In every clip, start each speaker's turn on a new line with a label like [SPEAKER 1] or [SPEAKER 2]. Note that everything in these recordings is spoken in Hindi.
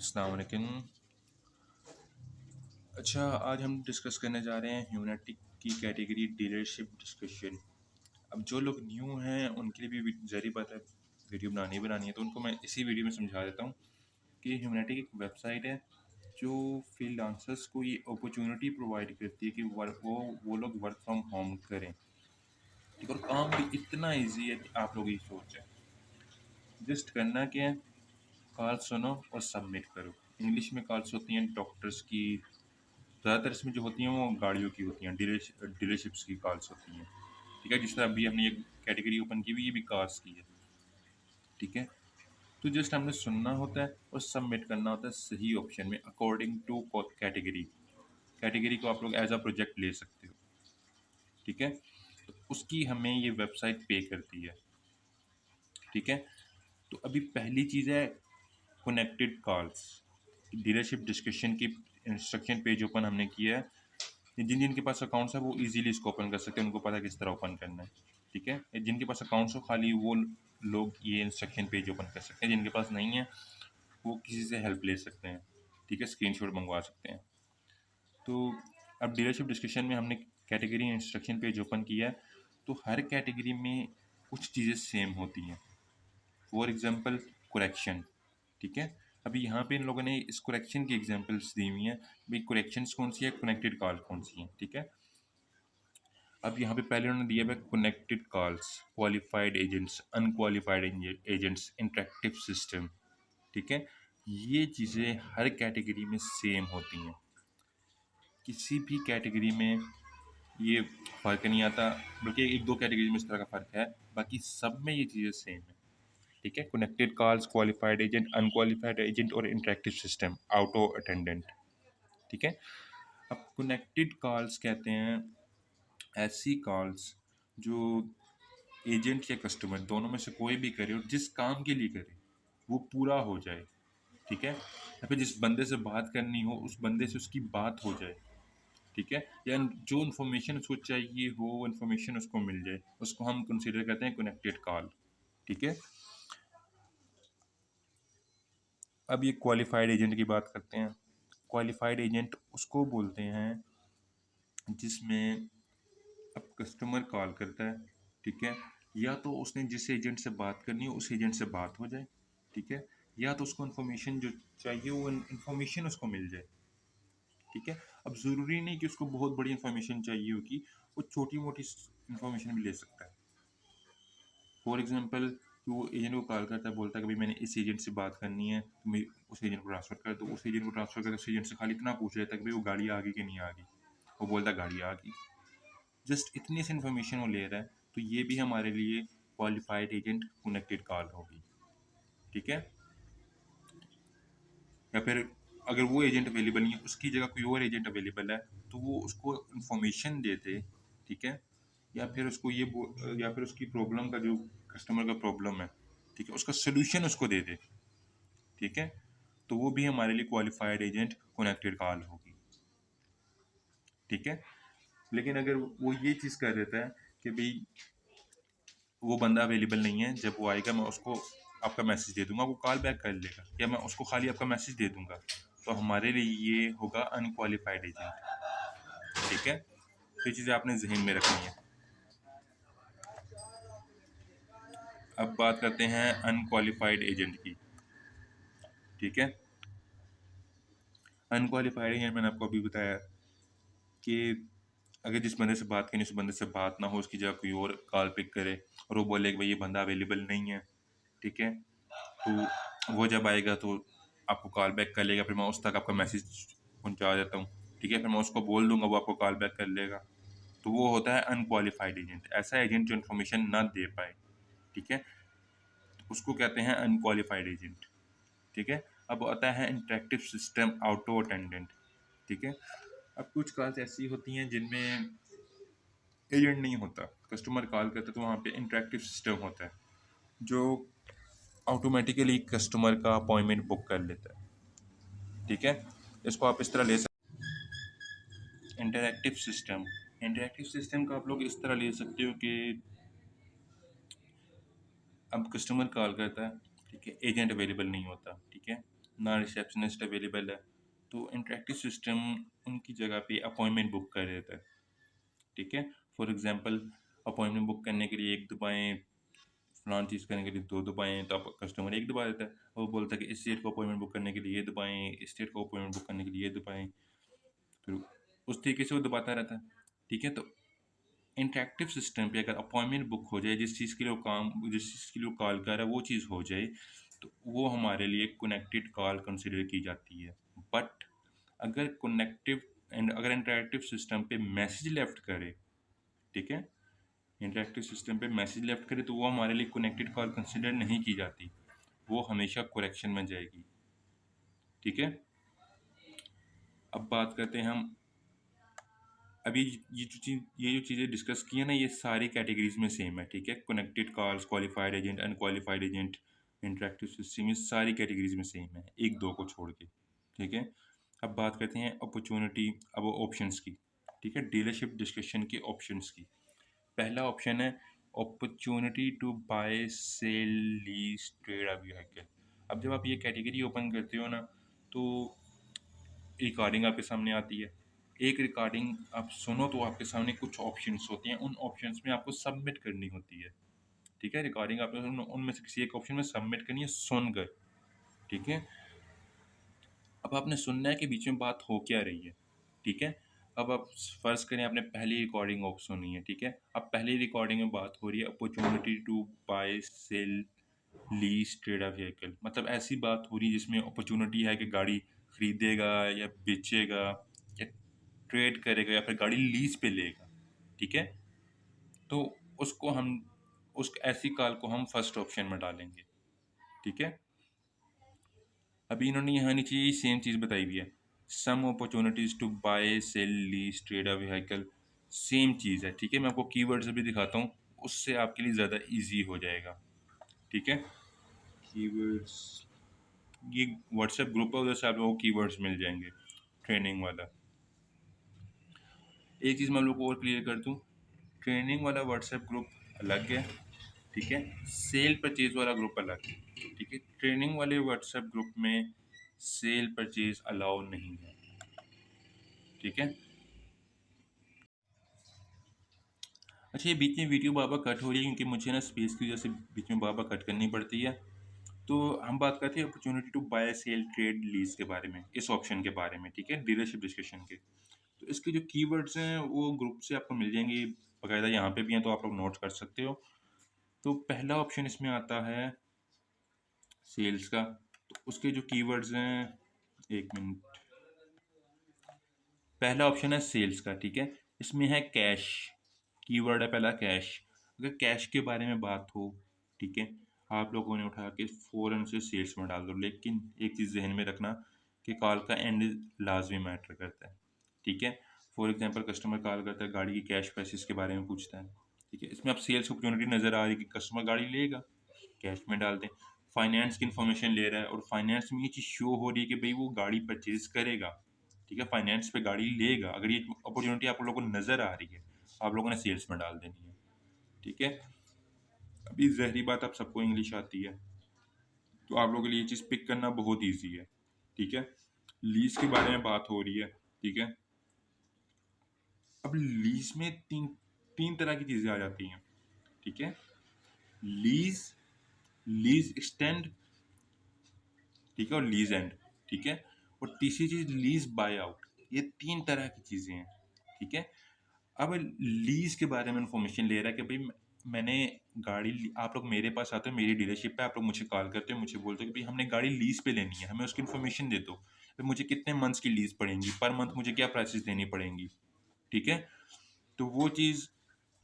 [SPEAKER 1] अस्सलाम वालेकुम। अच्छा, आज हम डिस्कस करने जा रहे हैं ह्यूमैनिटी की कैटेगरी डीलरशिप डिस्कशन। अब जो लोग न्यू हैं उनके लिए भी ज़ाहिर बात है वीडियो बनानी है, तो उनको मैं इसी वीडियो में समझा देता हूँ कि ह्यूमैनिटी की एक वेबसाइट है जो फ्रीलांसर्स को ये अपॉर्चुनिटी प्रोवाइड करती है कि वो लोग वर्क फ्रॉम होम करें। ठीक है, और काम भी इतना ईजी है कि आप लोग ये सोचें। जस्ट करना क्या है, कॉल सुनो और सबमिट करो। इंग्लिश में कॉल्स होती हैं डॉक्टर्स की, ज़्यादातर इसमें जो होती हैं वो गाड़ियों की होती हैं, डीलरशिप्स की कॉल्स होती हैं। ठीक है, जिस तरह अभी हमने ये कैटेगरी ओपन की हुई, ये भी कार्स की है। ठीक है, तो जस्ट हमने सुनना होता है और सबमिट करना होता है सही ऑप्शन में अकॉर्डिंग टू कैटेगरी। कैटेगरी को आप लोग एज अ प्रोजेक्ट ले सकते हो। ठीक है, तो उसकी हमें ये वेबसाइट पे करती है। ठीक है, तो अभी पहली चीज़ है कनेक्टेड कॉल्स। डीलरशिप डिस्कशन की इंस्ट्रक्शन पेज ओपन हमने किया है। जिन जिनके पास अकाउंट्स है वो इजीली इसको ओपन कर सकते हैं, उनको पता है किस तरह ओपन करना है। ठीक है, जिनके पास अकाउंट्स हो खाली वो लोग ये इंस्ट्रक्शन पेज ओपन कर सकते हैं, जिनके पास नहीं है वो किसी से हेल्प ले सकते हैं। ठीक है, स्क्रीनशॉट मंगवा सकते हैं। तो अब डीलरशिप डिस्कशन में हमने कैटेगरी इंस्ट्रक्शन पेज ओपन किया है, तो हर कैटेगरी में कुछ चीज़ें सेम होती हैं। For example correction. ठीक है, अभी यहाँ पे इन लोगों ने इस करेक्शन की एग्जांपल्स दी हुई हैं। भाई करेक्शंस कौन सी है, कनेक्टेड कॉल कौन सी है। ठीक है, अब यहाँ पे पहले उन्होंने दिया हुआ है connected calls, qualified agents, unqualified agents, interactive system. ठीक है, ये चीज़ें हर कैटेगरी में सेम होती हैं, किसी भी कैटेगरी में ये फ़र्क नहीं आता, बल्कि एक दो कैटेगरी में इस तरह का फ़र्क है, बाकी सब में ये चीज़ें सेम है। ठीक है, connected calls, qualified agent, unqualified agent और इंटरेक्टिव सिस्टम, ऑटो अटेंडेंट। ठीक है, अब कनेक्टेड कॉल्स कहते हैं ऐसी कॉल्स जो एजेंट या कस्टमर दोनों में से कोई भी करे और जिस काम के लिए करे वो पूरा हो जाए। ठीक है, या फिर जिस बंदे से बात करनी हो उस बंदे से उसकी बात हो जाए। ठीक है, या जो इन्फॉर्मेशन उसको चाहिए हो वो इन्फॉर्मेशन उसको मिल जाए, उसको हम कंसीडर करते हैं कनेक्टेड कॉल। ठीक है, अब ये क्वालिफाइड एजेंट की बात करते हैं। क्वालिफाइड एजेंट उसको बोलते हैं जिसमें अब कस्टमर कॉल करता है। ठीक है, या तो उसने जिस एजेंट से बात करनी हो उस एजेंट से बात हो जाए। ठीक है, या तो उसको इन्फॉर्मेशन जो चाहिए वो इन्फॉर्मेशन उसको मिल जाए। ठीक है, अब ज़रूरी नहीं कि उसको बहुत बड़ी इन्फॉर्मेशन चाहिए होगी, वो छोटी मोटी इन्फॉर्मेशन भी ले सकता है। फॉर एग्जांपल, कि वो एजेंट को कॉल करता है, बोलता है कि भाई मैंने इस एजेंट से बात करनी है, तो मैं उस एजेंट को ट्रांसफ़र कर, तो उस एजेंट को ट्रांसफ़र करके उस एजेंट से खाली इतना पूछ लेता है कि भाई वो गाड़ी आ गई कि नहीं आ गई। वो बोलता है गाड़ी आ गई। जस्ट इतनी सी इन्फॉर्मेशन वो ले रहा है, तो ये भी हमारे लिए क्वालिफाइड एजेंट कनेक्टेड कॉल होगी। ठीक है, या फिर अगर वो एजेंट अवेलेबल नहीं है, उसकी जगह कोई और एजेंट अवेलेबल है, तो वो उसको इन्फॉर्मेशन दे दे। ठीक है, या फिर उसको या फिर उसकी प्रॉब्लम का जो कस्टमर का प्रॉब्लम है, ठीक है, उसका सोल्यूशन उसको दे दे। ठीक है, तो वो भी हमारे लिए क्वालिफाइड एजेंट कनेक्टेड कॉल होगी। ठीक है, लेकिन अगर वो ये चीज़ कर देता है कि भाई वो बंदा अवेलेबल नहीं है, जब वो आएगा मैं उसको आपका मैसेज दे दूंगा, वो कॉल बैक कर लेगा, या मैं उसको खाली आपका मैसेज दे दूंगा, तो हमारे लिए ये होगा अनक्वालिफाइड एजेंट। ठीक है, तो ये चीज़ें आपने जहन में रखनी है। अब बात करते हैं अनक्वालिफाइड एजेंट की। ठीक है, अनक्वालिफाइड एजेंट मैंने आपको अभी बताया कि अगर जिस बंदे से बात करनी उस बंदे से बात ना हो, उसकी जगह कोई और कॉल पिक करे और वो बोले कि भाई ये बंदा अवेलेबल नहीं है। ठीक है, तो वो जब आएगा तो आपको कॉल बैक कर लेगा, फिर मैं उस तक आपका मैसेज पहुंचा देता हूँ। ठीक है, फिर मैं उसको बोल दूंगा, वो आपको कॉल बैक कर लेगा। तो वो होता है अनक्वालिफाइड एजेंट, ऐसा एजेंट जो इन्फॉर्मेशन ना दे पाए। ठीक है, तो उसको कहते हैं अनक्वालिफाइड एजेंट। ठीक है, अब आता है इंटरेक्टिव सिस्टम ऑटो अटेंडेंट। ठीक है, अब कुछ कॉल्स ऐसी होती हैं जिनमें एजेंट नहीं होता, कस्टमर कॉल करता है तो वहाँ पे इंटरेक्टिव सिस्टम होता है जो ऑटोमेटिकली कस्टमर का अपॉइंटमेंट बुक कर लेता है। ठीक है, इसको आप इस तरह ले सकते। इंटरेक्टिव सिस्टम का आप लोग इस तरह ले सकते हो कि अब कस्टमर कॉल करता है, ठीक है, एजेंट अवेलेबल नहीं होता। ठीक है, ना रिसेप्शनिस्ट अवेलेबल है, तो इंटरेक्टिव सिस्टम उनकी जगह पे अपॉइंटमेंट बुक कर देता है। ठीक है, फॉर एग्जांपल अपॉइंटमेंट बुक करने के लिए 1 दबाएँ, फलान चीज़ करने के लिए 2 दबाएँ, तो आप कस्टमर 1 दबा देता है। वो बोलता है कि इस डेट को अपॉइंटमेंट बुक करने के लिए ये दबाएँ, इस डेट को अपॉइंटमेंट बुक करने के लिए ये दबाएँ, फिर उस तरीके से वो दबाता रहता है। ठीक है, तो इंटरेक्टिव सिस्टम पे अगर अपॉइंटमेंट बुक हो जाए, जिस चीज़ के लिए वो कॉल कर रहा है वो चीज़ हो जाए, तो वो हमारे लिए कनेक्टेड कॉल कंसिडर की जाती है। बट अगर इंटरेक्टिव सिस्टम पे मैसेज लेफ्ट करे, ठीक है, इंटरेक्टिव सिस्टम पे मैसेज लेफ्ट करे, तो वो हमारे लिए कनेक्टेड कॉल कंसिडर नहीं की जाती, वो हमेशा करेक्शन में जाएगी। ठीक है, अब बात करते हैं हम, अभी ये जो चीज़ें डिस्कस की है ना, ये सारी कैटेगरीज में सेम है। ठीक है, connected calls, qualified agent, unqualified agent, interactive system, ये सारी कैटेगरीज में सेम है, एक दो को छोड़ के। ठीक है, अब बात करते हैं अपॉर्चुनिटी, अब ऑप्शंस की। ठीक है, डीलरशिप डिस्कशन के ऑप्शंस की। पहला ऑप्शन है opportunity to buy, sell, lease, trade a vehicle. अब जब आप ये कैटेगरी ओपन करते हो ना, तो रिकॉर्डिंग आपके सामने आती है। एक रिकॉर्डिंग आप सुनो तो आपके सामने कुछ ऑप्शंस होते हैं, उन ऑप्शंस में आपको सबमिट करनी होती है। ठीक है, रिकॉर्डिंग आपने उनमें से किसी एक ऑप्शन में सबमिट करनी है सुनकर। ठीक है, अब आपने सुनना है कि बीच में बात हो क्या रही है। ठीक है, अब आप फर्ज करें आपने पहली रिकॉर्डिंग ऑफ सुनी है। ठीक है, अब पहली रिकॉर्डिंग में बात हो रही है opportunity to buy, sell, lease, trade a vehicle. मतलब ऐसी बात हो रही है जिसमें अपॉर्चुनिटी है कि गाड़ी खरीदेगा या बेचेगा या ट्रेड करेगा या फिर गाड़ी लीज पे लेगा। ठीक है, तो उसको हम उस ऐसी कॉल को हम फर्स्ट ऑप्शन में डालेंगे। ठीक है, अभी इन्होंने यहाँ नीचे सेम चीज़ बताई हुई है, some opportunities to buy, sell, lease, trade a vehicle, same चीज़ है। ठीक है, मैं आपको कीवर्ड्स भी दिखाता हूँ, उससे आपके लिए ज़्यादा इजी हो जाएगा। ठीक है, कीवर्ड्स, ये व्हाट्सएप ग्रुप है, उधर से आप लोगों को कीवर्ड्स मिल जाएंगे ट्रेनिंग वाला। एक चीज़ मैं आप लोग को और क्लियर कर दूँ, ट्रेनिंग वाला व्हाट्सएप ग्रुप अलग है। ठीक है, सेल परचेज वाला ग्रुप अलग है। ठीक है, ट्रेनिंग वाले व्हाट्सएप ग्रुप में सेल परचेज अलाउ नहीं है। ठीक है, अच्छा, ये बीच में वीडियो बार बार कट हो रही है क्योंकि मुझे ना स्पेस की वजह से बीच में बार बार कट करनी पड़ती है। तो हम बात करते हैं opportunity to buy, sell, trade, lease के बारे में, इस ऑप्शन के बारे में। ठीक है, डीलरशिप डिस्कशन के। तो इसके जो कीवर्ड्स हैं वो ग्रुप से आपको मिल जाएंगे, बाकायदा यहाँ पे भी हैं, तो आप लोग नोट कर सकते हो। तो पहला ऑप्शन इसमें आता है सेल्स का, तो उसके जो कीवर्ड्स हैं, एक मिनट, पहला ऑप्शन है सेल्स का। ठीक है, इसमें है कैश, कीवर्ड है पहला कैश। अगर कैश के बारे में बात हो, ठीक है, आप लोगों ने उठा के फ़ौरन से सेल्स में डाल दो, लेकिन एक चीज़ जहन में रखना कि कॉल का एंड लाजमी मैटर करता है। ठीक है, फॉर एग्जांपल कस्टमर कॉल करता है, गाड़ी की कैश प्राइसेस के बारे में पूछता है। ठीक है, इसमें आप सेल्स अपॉर्चुनिटी नज़र आ रही है कि कस्टमर गाड़ी लेगा, कैश में डाल दें। फाइनेंस की इन्फॉर्मेशन ले रहा है और फाइनेंस में ये चीज़ शो हो रही है कि भाई वो गाड़ी परचेज करेगा। ठीक है, फाइनेंस पे गाड़ी लेगा, अगर ये अपॉर्चुनिटी आप लोगों को नज़र आ रही है, आप लोगों ने सेल्स में डाल देनी है। ठीक है, अभी ज़हरी बात, आप सबको इंग्लिश आती है, तो आप लोगों के लिए ये चीज़ पिक करना बहुत ईजी है। ठीक है, लीज के बारे में बात हो रही है। ठीक है, अब लीज में तीन तीन तरह की चीज़ें आ जाती हैं। ठीक है, लीज, लीज एक्सटेंड, ठीक है, और लीज एंड। ठीक है, और तीसरी चीज़ लीज बाय आउट। ये तीन तरह की चीज़ें हैं। ठीक है, अब लीज के बारे में इंफॉर्मेशन ले रहा है कि भाई मैंने गाड़ी, आप लोग मेरे पास आते हो, मेरी डीलरशिप पे आप लोग मुझे कॉल करते हो, मुझे बोलते हो कि भाई हमने गाड़ी लीज पे लेनी है, हमें उसकी इन्फॉर्मेशन दे दो, तो मुझे कितने मंथ्स की लीज पड़ेंगी, पर मंथ मुझे क्या प्राइसेस देनी पड़ेंगी। ठीक है, तो वो चीज़,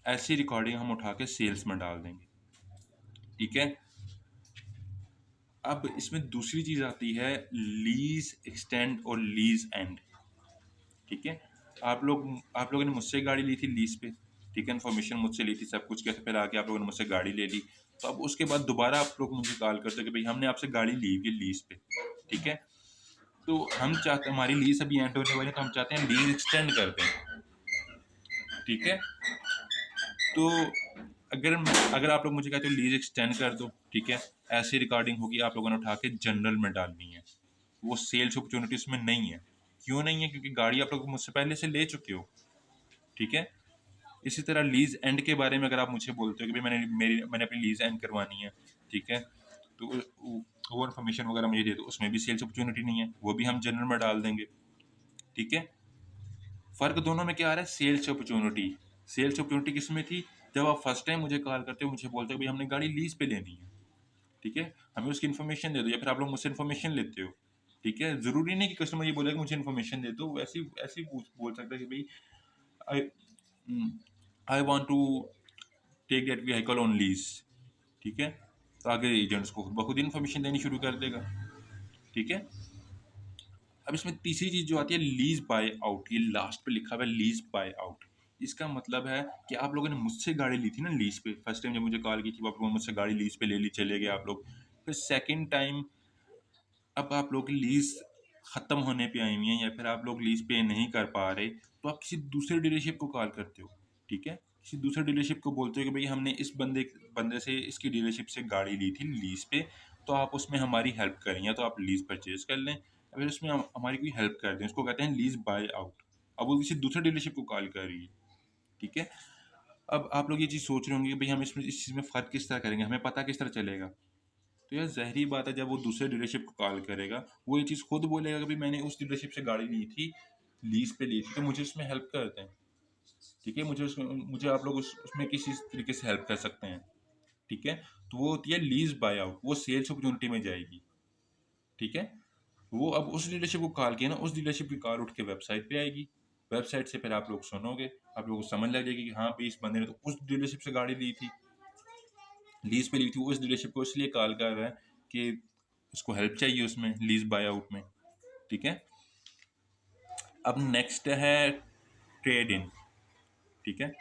[SPEAKER 1] ऐसी रिकॉर्डिंग हम उठा के सेल्स में डाल देंगे। ठीक है, अब इसमें दूसरी चीज़ आती है लीज एक्सटेंड और लीज एंड। ठीक है, आप लोगों ने मुझसे गाड़ी ली थी लीज पे। ठीक है, इन्फॉर्मेशन मुझसे ली थी, सब कुछ किया था, फिर आके आप लोगों ने मुझसे गाड़ी ले ली, तो अब उसके बाद दोबारा आप लोग मुझे कॉल करते हो कि भाई हमने आपसे गाड़ी ली हुई है लीज पे। ठीक है, तो हम चाहते हैं, हमारी लीज अभी एंड होने वाली है, तो हम चाहते हैं लीज एक्सटेंड कर दें। ठीक है, तो अगर अगर आप लोग मुझे कहते हो लीज एक्सटेंड कर दो, ठीक है, ऐसी रिकॉर्डिंग होगी, आप लोगों ने उठा के जनरल में डालनी है। वो सेल्स अपॉर्चुनिटी उसमें नहीं है। क्यों नहीं है? क्योंकि गाड़ी आप लोग मुझसे पहले से ले चुके हो, ठीक है। इसी तरह लीज एंड के बारे में अगर आप मुझे बोलते हो कि भाई मैंने अपनी लीज एंड करवानी है, ठीक है, तो वो इन्फॉर्मेशन वगैरह मुझे दे दो, उसमें भी सेल्स अपॉर्चुनिटी नहीं है, वो भी हम जनरल में डाल देंगे, ठीक है। फ़र्क दोनों में क्या आ रहा है? Sales opportunity. सेल्स अपॉर्चुनिटी किस में थी? जब आप फर्स्ट टाइम मुझे कॉल करते हो, मुझे बोलते हो भाई हमने गाड़ी लीज़ पे लेनी है, ठीक है, हमें उसकी इन्फॉर्मेशन दे दो, या फिर आप लोग मुझसे इन्फॉर्मेशन लेते हो, ठीक है। ज़रूरी नहीं कि कस्टमर ये बोलेगा मुझे इन्फॉर्मेशन दे दो, वैसे ऐसे ही बोल सकता है कि भाई I I want to take that vehicle on lease, ठीक है। तो आगे एजेंट्स को खुद ब खुद इन्फॉर्मेशन देनी शुरू कर देगा, ठीक है। अब इसमें तीसरी चीज़ जो आती है लीज बाय आउट, ये लास्ट पे लिखा हुआ है लीज बाय आउट। इसका मतलब है कि आप लोगों ने मुझसे गाड़ी ली थी ना लीज पे, फर्स्ट टाइम जब मुझे कॉल की थी, आप लोगों ने मुझसे गाड़ी लीज पे ले ली, चले गए आप लोग। फिर सेकंड टाइम अब आप लोग की लीज ख़त्म होने पे आई हुई है, या फिर आप लोग लीज पे नहीं कर पा रहे, तो आप किसी दूसरे डीलरशिप को कॉल करते हो, ठीक है। किसी दूसरे डीलरशिप को बोलते हो कि भाई हमने इस बंदे से इसकी डीलरशिप से गाड़ी ली थी लीज पे, तो आप उसमें हमारी हेल्प करें, या तो आप लीज परचेज कर लें, या फिर उसमें हमारी कोई हेल्प कर दें। उसको कहते हैं लीज बाय आउट। अब वो किसी दूसरे डीलरशिप को कॉल कर रही है, ठीक है। अब आप लोग ये चीज़ सोच रहे होंगे कि भाई हम इसमें इस चीज़ में फ़र्क किस तरह करेंगे, हमें पता किस तरह चलेगा। तो यार ज़ाहिर-सी बात है, जब वो दूसरे डीलरशिप को कॉल करेगा, वो ये चीज़ खुद बोलेगा कि भाई मैंने उस डीलरशिप से गाड़ी ली थी, लीज़ पे ली थी, तो मुझे उसमें हेल्प कर दें, ठीक है? मुझे आप लोग उसमें किस इस तरीके से हेल्प कर सकते हैं, ठीक है? तो वो होती है लीज़ बाय आउट, वो सेल्स अपॉर्चुनिटी में जाएगी, ठीक है? वो अब उस डीलरशिप को कॉल किया ना, उस डीलरशिप की कॉल उठ के वेबसाइट पे आएगी, वेबसाइट से फिर आप लोग सुनोगे, आप लोगों को समझ लग जाएगी कि हाँ भाई इस बंदे ने तो उस डीलरशिप से गाड़ी ली थी, लीज़ पे ली थी, वो इस डीलरशिप को इसलिए कॉल कर रहा है कि उसको हेल्प चाहिए उसमें लीज़ बाय आउट में, ठीक है। अब नेक्स्ट है ट्रेड इन, ठीक है।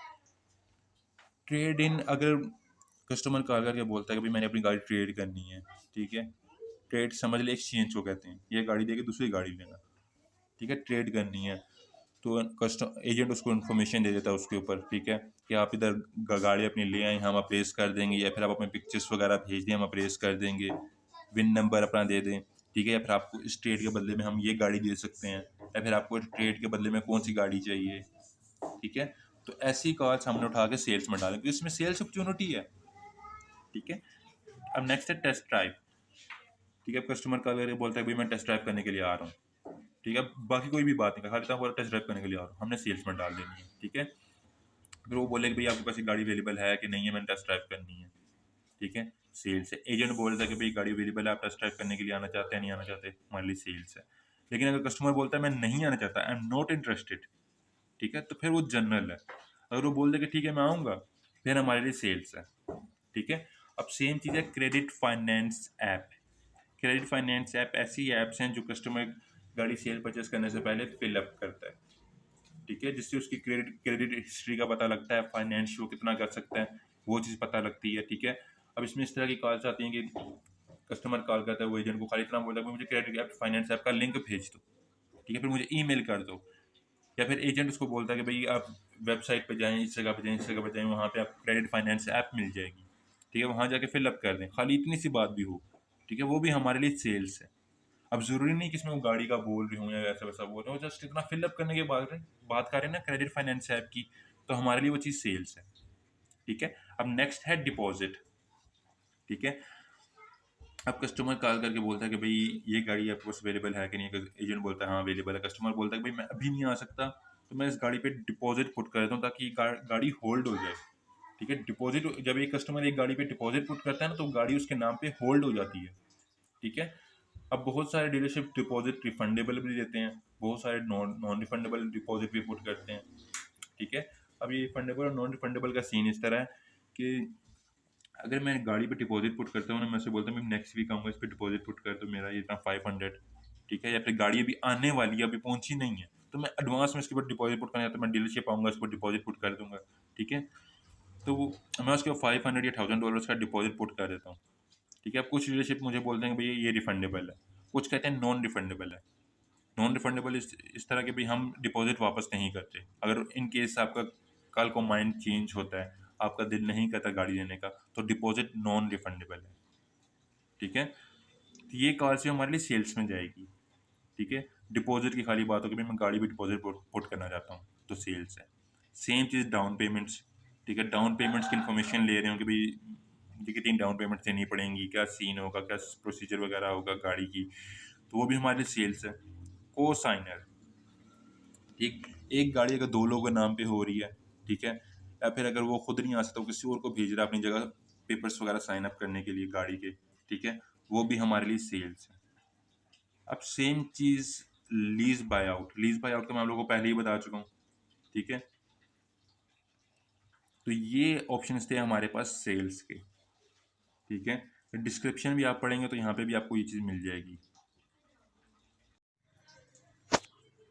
[SPEAKER 1] ट्रेड इन अगर कस्टमर कॉल करके बोलता है कि भाई मैंने अपनी गाड़ी ट्रेड करनी है, ठीक है। ट्रेड समझ ले एक्सचेंज को कहते हैं, ये गाड़ी देके दूसरी गाड़ी लेना, ठीक है, ट्रेड करनी है। तो एजेंट उसको इन्फॉर्मेशन दे देता है उसके ऊपर, ठीक है, कि आप इधर गाड़ी अपनी ले आए, हम अप्रेस कर देंगे, या फिर आप अपने पिक्चर्स वगैरह भेज दें, हम अप्रेस कर देंगे, विन नंबर अपना दे दें, ठीक है, या फिर आपको इस ट्रेड के बदले में हम ये गाड़ी दे सकते हैं, या फिर आपको ट्रेड के बदले में कौन सी गाड़ी चाहिए, ठीक है। तो ऐसी कॉल्स हमने उठा के सेल्स में डालें, क्योंकि इसमें सेल्स अपॉर्चुनिटी है, ठीक है। अब नेक्स्ट है टेस्ट ड्राइव, ठीक है। कस्टमर कॉल करके बोलता है भाई मैं टेस्ट ड्राइव करने के लिए आ रहा हूँ, ठीक है, बाकी कोई भी बात नहीं, खाली था टेस्ट ड्राइव करने के लिए आ रहा हूँ, हमने सेल्स में डाल देनी है, ठीक है। फिर वो बोले कि भाई आपके पास ये गाड़ी अवेलेबल है कि नहीं है, मैंने टेस्ट ड्राइव करनी है, ठीक है। सेल्स है, एजेंट बोलता है कि भाई गाड़ी अवेलेबल है, आप टेस्ट ड्राइव करने के लिए आना चाहते हैं, नहीं आना चाहते, हमारे लिए सेल्स है। लेकिन अगर कस्टमर बोलता है मैं नहीं आना चाहता, आई एम नॉट इंटरेस्टेड, ठीक है, तो फिर वो जनरल है। अगर वो बोल दे कि ठीक है मैं आऊँगा, फिर हमारे लिए सेल्स है, ठीक है। अब सेम चीज़ है credit finance app. Credit finance app ऐसी ऐप्स हैं जो कस्टमर गाड़ी सेल परचेस करने से पहले फिलअप करता है, ठीक है, जिससे उसकी क्रेडिट क्रेडिट हिस्ट्री का पता लगता है, फाइनेंस शो कितना कर सकता है, वो चीज़ पता लगती है, ठीक है। अब इसमें इस तरह की कॉल्स आती हैं कि कस्टमर कॉल करता है, वो एजेंट को खाली इतना बोला कि मुझे क्रेडिट ऐप फाइनेंस ऐप का लिंक भेज दो, ठीक है, फिर मुझे ईमेल कर दो, या फिर एजेंट उसको बोलता है कि भाई आप वेबसाइट पे जाएँ, इस जगह पे जाएँ, इस जगह पे जाएँ, वहाँ पे आप क्रेडिट फाइनेंस ऐप मिल जाएगी, ठीक है, वहाँ जाके फिलअप कर दें, खाली इतनी सी बात भी हो, ठीक है, वो भी हमारे लिए सेल्स है। अब ज़रूरी नहीं कि इसमें वो गाड़ी का बोल रही हूँ या ऐसा वैसा बोल रहे हो, जस्ट इतना फिलअप करने की बात कर रहे हैं ना क्रेडिट फाइनेंस ऐप की, तो हमारे लिए वो चीज़ सेल्स है, ठीक है। अब नेक्स्ट है डिपॉजिट, ठीक है। अब कस्टमर कॉल करके बोलता है कि भाई ये गाड़ी आपके पास अवेलेबल है कि नहीं, एजेंट बोलता है हाँ अवेलेबल है, कस्टमर बोलता है कि भाई मैं अभी नहीं आ सकता, तो मैं इस गाड़ी पे डिपॉजिट पुट कर देता हूँ ताकि गाड़ी होल्ड हो जाए, ठीक है। डिपॉजिट, जब एक कस्टमर एक गाड़ी पे डिपॉजिट पुट करता है ना, तो गाड़ी उसके नाम पे होल्ड हो जाती है, ठीक है। अब बहुत सारे डीलरशिप डिपॉजिट रिफंडेबल भी देते हैं, बहुत सारे नॉन नॉन रिफंडेबल डिपॉजिट भी पुट करते हैं, ठीक है। अब ये रिफंडेबल और नॉन रिफंडेबल का सीन इस तरह है कि अगर मैं गाड़ी पे डिपॉजिट पुट करता हूँ ना, मैं उससे बोलता हूँ मैं नेक्स्ट वीक आऊँगा, इस पे डिपॉजिट पुट कर, तो मेरा ये इतना 500, ठीक है, या फिर गाड़ी अभी आने वाली है, अभी पहुंची नहीं है, तो मैं एडवांस में इसके ऊपर डिपॉजिट पुट करना चाहता हूँ, मैं डीलरशिप आऊँगा, इसको डिपॉजिट पुट कर दूंगा, ठीक है। तो मैं उसके 500 या $1000 का डिपॉजिट पुट कर देता हूँ, ठीक है। अब कुछ डीलरशिप मुझे बोलते हैं कि भैया ये रिफंडेबल है, कुछ कहते हैं नॉन रिफंडेबल है। नॉन रिफंडेबल इस तरह के भी हम डिपॉजिट वापस नहीं करते, अगर इन केस आपका कल को माइंड चेंज होता है, आपका दिल नहीं करता गाड़ी लेने का, तो डिपॉजिट नॉन रिफंडेबल है, ठीक है। तो ये कॉल से हमारे लिए सेल्स में जाएगी, ठीक है। डिपॉजिट की खाली बात हो कि भाई मैं गाड़ी पे डिपॉजिट पुट करना चाहता हूँ, तो सेल्स है। सेम चीज़ डाउन पेमेंट्स, ठीक है। डाउन पेमेंट्स की इन्फॉर्मेशन ले रहे हो कि भाई ये कितनी डाउन पेमेंट देनी पड़ेंगी, क्या सीन होगा, क्या प्रोसीजर वगैरह होगा गाड़ी की, तो वो भी हमारे सेल्स है। को साइनर, ठीक। एक गाड़ी अगर दो लोगों के नाम पे हो रही है, ठीक है, या फिर अगर वो खुद नहीं आ सकता, वो किसी और को भेज रहा है अपनी जगह पेपर्स वगैरह साइन अप करने के लिए गाड़ी के, ठीक है, वो भी हमारे लिए सेल्स है। अब सेम चीज़ lease buy out, lease buy out का मैं आप लोगों को पहले ही बता चुका हूँ, ठीक है। तो ये ऑप्शंस थे हमारे पास सेल्स के, ठीक है। डिस्क्रिप्शन भी आप पढ़ेंगे तो यहाँ पे भी आपको ये चीज़ मिल जाएगी।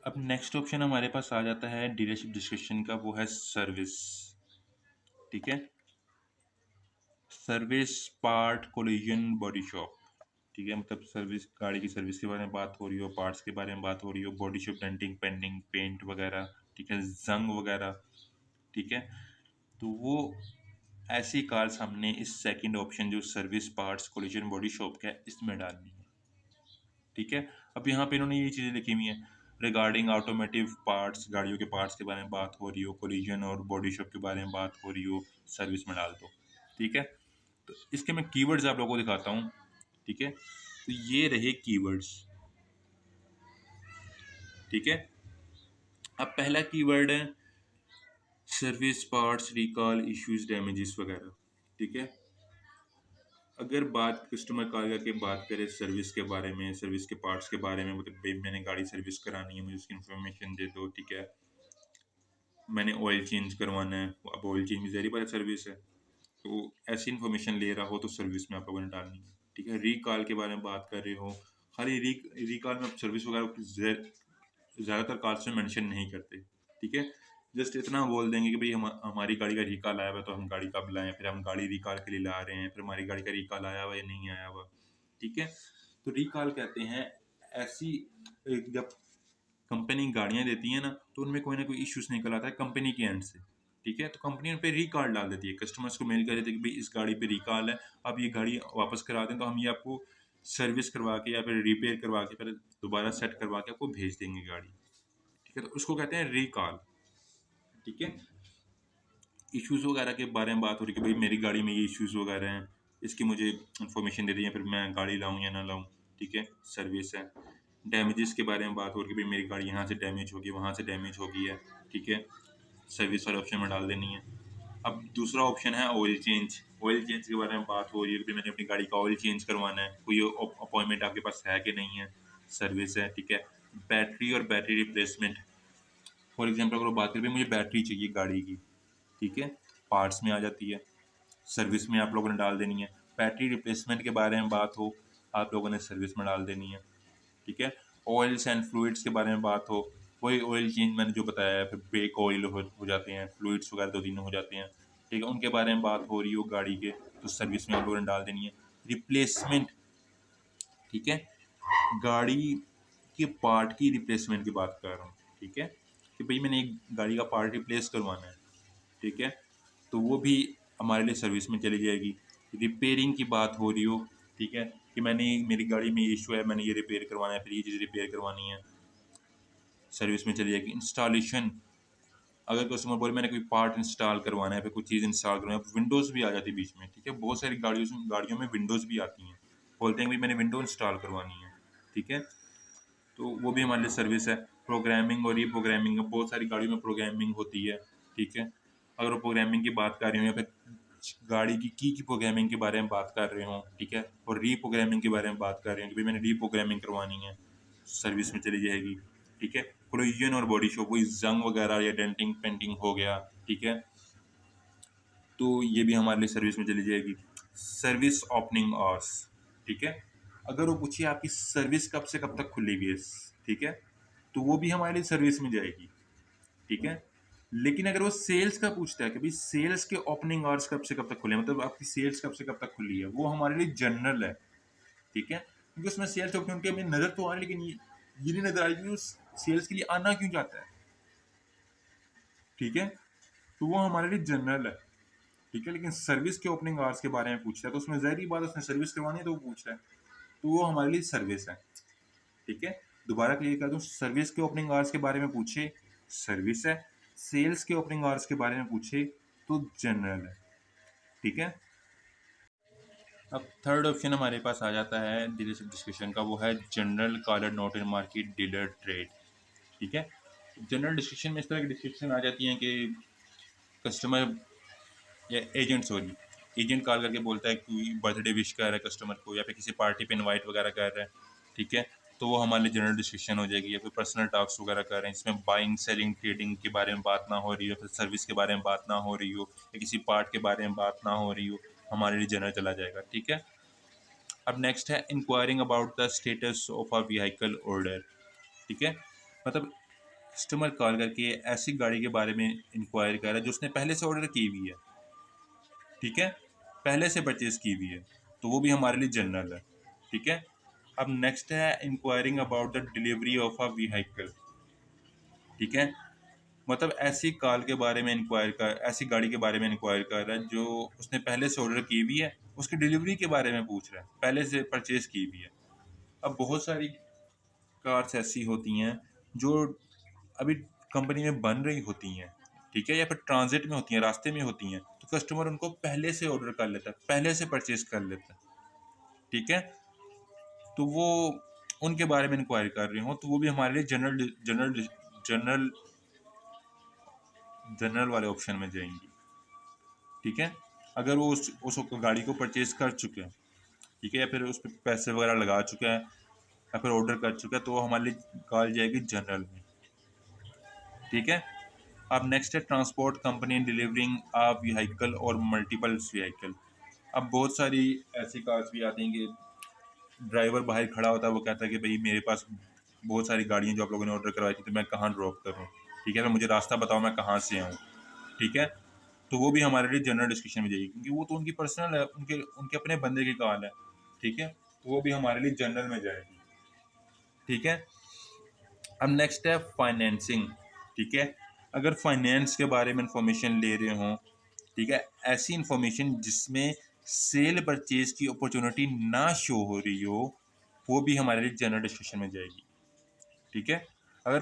[SPEAKER 1] अब नेक्स्ट ऑप्शन हमारे पास आ जाता है डीलरशिप डिस्क्रिप्शन का, वो है सर्विस, ठीक है। Service part collision body shop, ठीक है, मतलब सर्विस, गाड़ी की सर्विस के बारे में बात हो रही हो, पार्ट्स के बारे में बात हो रही हो, body shop, denting, pending, paint वगैरह, ठीक है, जंग वगैरह, ठीक है। तो वो ऐसी कार्स हमने इस सेकंड ऑप्शन जो service parts collision body shop का है इसमें डालनी है, ठीक है। अब यहाँ पे इन्होंने ये चीज़ें लिखी हुई हैं, रिगार्डिंग ऑटोमेटिव पार्ट्स, गाड़ियों के पार्ट्स के बारे में बात हो रही हो, कोलिजन और बॉडी शॉप के बारे में बात हो रही हो, सर्विस में डाल दो, ठीक है। तो इसके मैं कीवर्ड्स आप लोगों को दिखाता हूँ, ठीक है। तो ये रहे कीवर्ड्स, ठीक है। अब पहला कीवर्ड है service parts recall issues damages वगैरह, ठीक है। अगर बात कस्टमर कॉल करके बात करें सर्विस के बारे में, सर्विस के पार्ट्स के बारे में, मतलब भाई मैंने गाड़ी सर्विस करानी है, मुझे उसकी इन्फॉर्मेशन दे दो, ठीक है। मैंने ऑयल चेंज करवाना है, अब ऑयल चेंज भी ज़ाहिर बात है सर्विस है, तो ऐसी इन्फॉर्मेशन ले रहा हो तो सर्विस में आप लोगों ने डालनी है, ठीक है। रिकॉल के बारे में बात कर रहे हो, खाली रिकॉल में सर्विस वगैरह ज़्यादातर कॉल्स में मेंशन नहीं करते, ठीक है। जस्ट इतना बोल देंगे कि भाई हमारी गाड़ी का रिकॉल आया हुआ है, तो हम गाड़ी कब लाएं, फिर हम गाड़ी रिकॉल के लिए ला रहे हैं, फिर हमारी गाड़ी का रिकॉल आया हुआ या नहीं आया हुआ, ठीक है। तो रिकॉल कहते हैं ऐसी, जब कंपनी गाड़ियां देती है ना, तो उनमें कोई ना कोई इश्यूज निकल आता है कंपनी के एंड से, ठीक है। तो कंपनी उन पर रिकॉल डाल देती है, कस्टमर्स को मेल कर देती है कि भाई इस गाड़ी पे रिकॉल है, आप ये गाड़ी वापस करा दें तो हम ये आपको सर्विस करवा के या फिर रिपेयर करवा के फिर दोबारा सेट करवा के आपको भेज देंगे गाड़ी, ठीक है। तो उसको कहते हैं रिकॉल, ठीक है। इश्यूज वगैरह के बारे में बात हो रही है कि भाई मेरी गाड़ी में ये इश्यूज वगैरह हैं, इसकी मुझे इन्फॉर्मेशन दे दी है, फिर मैं गाड़ी लाऊं या ना लाऊं, ठीक है, सर्विस है। डैमेजेस के बारे में बात हो रही है कि भाई मेरी गाड़ी यहाँ से डैमेज होगी, वहाँ से डैमेज हो गई है, ठीक है, सर्विस वाले ऑप्शन में डाल देनी है। अब दूसरा ऑप्शन है ऑयल चेंज, ऑयल चेंज के बारे में बात हो रही है कि मैंने अपनी गाड़ी का ऑयल चेंज करवाना है, कोई अपॉइंटमेंट आपके पास है कि नहीं है, सर्विस है, ठीक है। बैटरी और बैटरी रिप्लेसमेंट, फॉर एग्जांपल अगर बात करें मुझे बैटरी चाहिए गाड़ी की, ठीक है, पार्ट्स में आ जाती है, सर्विस में आप लोगों ने डाल देनी है। बैटरी रिप्लेसमेंट के बारे में बात हो, आप लोगों ने सर्विस में डाल देनी है, ठीक है। ऑयल्स एंड फ्लूइड्स के बारे में बात हो, वही ऑयल चेंज मैंने जो बताया है, फिर ब्रेक ऑयल हो जाते हैं, फ्लूइड्स वगैरह 2 दिन हो जाते हैं, ठीक है, उनके बारे में बात हो रही हो गाड़ी के, तो सर्विस में आप लोगों ने डाल देनी है। रिप्लेसमेंट, ठीक है, गाड़ी के पार्ट की रिप्लेसमेंट की बात कर रहा हूँ, ठीक है, कि भाई मैंने एक गाड़ी का पार्ट रिप्लेस करवाना है, ठीक है, तो वो भी हमारे लिए सर्विस में चली जाएगी। रिपेयरिंग की बात हो रही हो, ठीक है, कि मेरी गाड़ी में ये इशू है, मैंने ये रिपेयर करवाना है, फिर ये चीज़ रिपेयर करवानी है, सर्विस में चली जाएगी। इंस्टॉलेशन, अगर कस्टमर बोले मैंने कोई पार्ट इंस्टॉल करवाना है, फिर कोई चीज़ इंस्टॉल करवाना है, विंडोज़ भी आ जाती है बीच में, ठीक है, बहुत सारी गाड़ियों में विंडोज़ भी आती हैं, बोलते हैं भाई मैंने विंडो इंस्टॉल करवानी है, ठीक है, तो वो भी हमारे लिए सर्विस है। प्रोग्रामिंग और रीप्रोग्रामिंग, बहुत सारी गाड़ियों में प्रोग्रामिंग होती है, ठीक है। अगर वो प्रोग्रामिंग की बात कर रहे हो या फिर गाड़ी की प्रोग्रामिंग के बारे में बात कर रहे हो, ठीक है, और रीप्रोग्रामिंग के बारे में बात कर रहे हो कि भाई मैंने रीप्रोग्रामिंग करवानी है, सर्विस में चली जाएगी, ठीक है। कोलिजन और बॉडी शॉप, कोई जंग वगैरह या डेंटिंग पेंटिंग हो गया, ठीक है, तो ये भी हमारे लिए सर्विस में चली जाएगी। सर्विस ओपनिंग आवर्स, ठीक है, अगर वो पूछिए आपकी सर्विस कब से कब तक खुली हुई है, ठीक है, तो वो भी हमारे लिए सर्विस में जाएगी, ठीक है। लेकिन अगर वो सेल्स का पूछता है कि भाई सेल्स के ओपनिंग आवर्स कब से कब तक खुले हैं, मतलब आपकी सेल्स कब से कब तक खुली है, वो हमारे लिए जनरल है, ठीक है, क्योंकि उसमें सेल्स ओपनिंग उनके हमें नजर तो आ रही है, लेकिन ये नहीं नजर आ रही कि उस सेल्स के लिए आना क्यों चाहता है, ठीक है, तो वो हमारे लिए जनरल है, ठीक है। लेकिन सर्विस के ओपनिंग आवर्स के बारे में पूछता है तो उसमें ज़ाहिर बात है उसने सर्विस करवानी है तो वो पूछ रहा है, तो वो हमारे लिए सर्विस है, ठीक है। दोबारा क्लियर कर दूँ, सर्विस के ओपनिंग आवर्स के बारे में पूछे सर्विस है, सेल्स के ओपनिंग आवर्स के बारे में पूछे तो जनरल है। ठीक है। अब थर्ड ऑप्शन हमारे पास आ जाता है डीलरशिप डिस्कशन का, वो है general caller not in market dealer trade. ठीक है। जनरल डिस्कशन में इस तरह की डिस्कशन आ जाती हैं कि कस्टमर या एजेंट, सॉरी, एजेंट कॉल करके बोलता है कि बर्थडे विश कर रहा है कस्टमर को, या फिर किसी पार्टी पे इनवाइट वगैरह कर रहा है। ठीक है। तो वो हमारे लिए जनरल डिस्कशन हो जाएगी। या फिर पर्सनल टॉक्स वगैरह कर रहे हैं, जिसमें बाइंग सेलिंग ट्रेडिंग के बारे में बात ना हो रही हो, फिर सर्विस के बारे में बात ना हो रही हो, या किसी पार्ट के बारे में बात ना हो रही हो, हमारे लिए जनरल चला जाएगा। ठीक है। अब नेक्स्ट है enquiring about the status of a vehicle order. ठीक है। मतलब कस्टमर कॉल करके ऐसी गाड़ी के बारे में इंक्वायर कर रहा है जो उसने पहले से ऑर्डर की हुई है। ठीक है। पहले से परचेज की हुई है, तो वो भी हमारे लिए जनरल है। ठीक है। अब नेक्स्ट है enquiring about the delivery of a vehicle. ठीक है। मतलब ऐसी कार के बारे में इंक्वायर कर, ऐसी गाड़ी के बारे में इंक्वायर कर रहा है जो उसने पहले से ऑर्डर की हुई है, उसकी डिलीवरी के बारे में पूछ रहा है, पहले से परचेज की हुई है। अब बहुत सारी कार्स ऐसी होती हैं जो अभी कंपनी में बन रही होती हैं। ठीक है। या फिर ट्रांजिट में होती हैं, रास्ते में होती हैं, तो कस्टमर उनको पहले से ऑर्डर कर लेता है, पहले से परचेज कर लेता है। ठीक है। तो वो उनके बारे में इंक्वायरी कर रहे हो तो वो भी हमारे लिए जनरल जनरल जनरल जनरल वाले ऑप्शन में जाएंगी। ठीक है। अगर वो उस गाड़ी को परचेज कर चुके हैं, ठीक है, या फिर उस पर पैसे वगैरह लगा चुके हैं, या फिर ऑर्डर कर चुका है, तो वो हमारे लिए कॉल जाएगी जनरल में। ठीक है। अब नेक्स्ट है transport company delivering a vehicle और मल्टीपल्स व्हीकल। अब बहुत सारी ऐसी कार्स भी आती हैं कि ड्राइवर बाहर खड़ा होता है, वो कहता है कि भाई मेरे पास बहुत सारी गाड़ियाँ जो आप लोगों ने ऑर्डर करवाई थी, तो मैं कहाँ ड्रॉप करूँ। ठीक है। तो मुझे रास्ता बताओ मैं कहाँ से आऊँ। ठीक है। तो वो भी हमारे लिए जनरल डिस्कशन में जाएगी, क्योंकि वो तो उनकी पर्सनल है, उनके उनके अपने बंदे की कॉल है। ठीक है। तो वो भी हमारे लिए जनरल में जाएगी। ठीक है। अब नेक्स्ट है फाइनेंसिंग। ठीक है। अगर फाइनेंस के बारे में इंफॉर्मेशन ले रहे हों, ठीक है, ऐसी इंफॉर्मेशन जिसमें सेल परचेज की अपॉर्चुनिटी ना शो हो रही हो, वो भी हमारे लिए जनरल डिस्कशन में जाएगी। ठीक है। अगर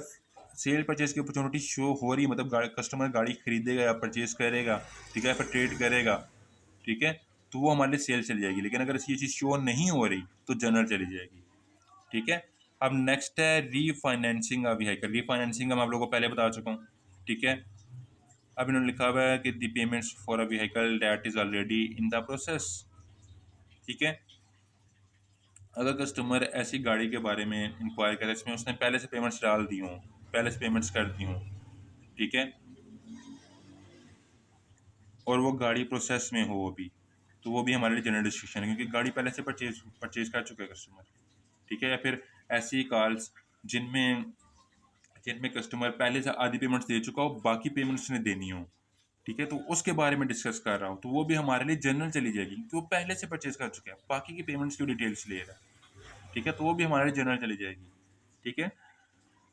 [SPEAKER 1] सेल परचेज की अपॉर्चुनिटी शो हो रही है, मतलब कस्टमर गाड़ी खरीदेगा या परचेज करेगा, ठीक है, फिर ट्रेड करेगा, ठीक है, तो वो हमारे लिए सेल चली जाएगी। लेकिन अगर ये चीज़ शो नहीं हो रही तो जनरल चली जाएगी। ठीक है। अब नेक्स्ट है रीफाइनेंसिंग ऑफ व्हीकल। रीफाइनेंसिंग मैं आप लोगों को पहले बता चुका हूँ। ठीक है। अब इन्होंने लिखा हुआ है कि the payments for a vehicle that is already in the process. ठीक है। अगर कस्टमर ऐसी गाड़ी के बारे में इंक्वायर करे इसमें उसने पहले से पेमेंट्स डाल दी हों, पहले से पेमेंट्स कर दी हों, ठीक है, और वो गाड़ी प्रोसेस में हो अभी, तो वो भी हमारे लिए जनरल डिस्कशन है, क्योंकि गाड़ी पहले से परचेज कर चुका है कस्टमर। ठीक है। या फिर ऐसी कार्स जिनमें जिनमें कस्टमर पहले से आधी पेमेंट्स दे चुका हो, बाकी पेमेंट्स उसने देनी हो, ठीक है, तो उसके बारे में डिस्कस कर रहा हूँ, तो वो भी हमारे लिए जनरल चली जाएगी, क्योंकि वो पहले से परचेज कर चुके हैं, बाकी की पेमेंट्स की डिटेल्स ले रहा है। ठीक है। तो वो भी हमारे लिए जनरल चली जाएगी। ठीक है।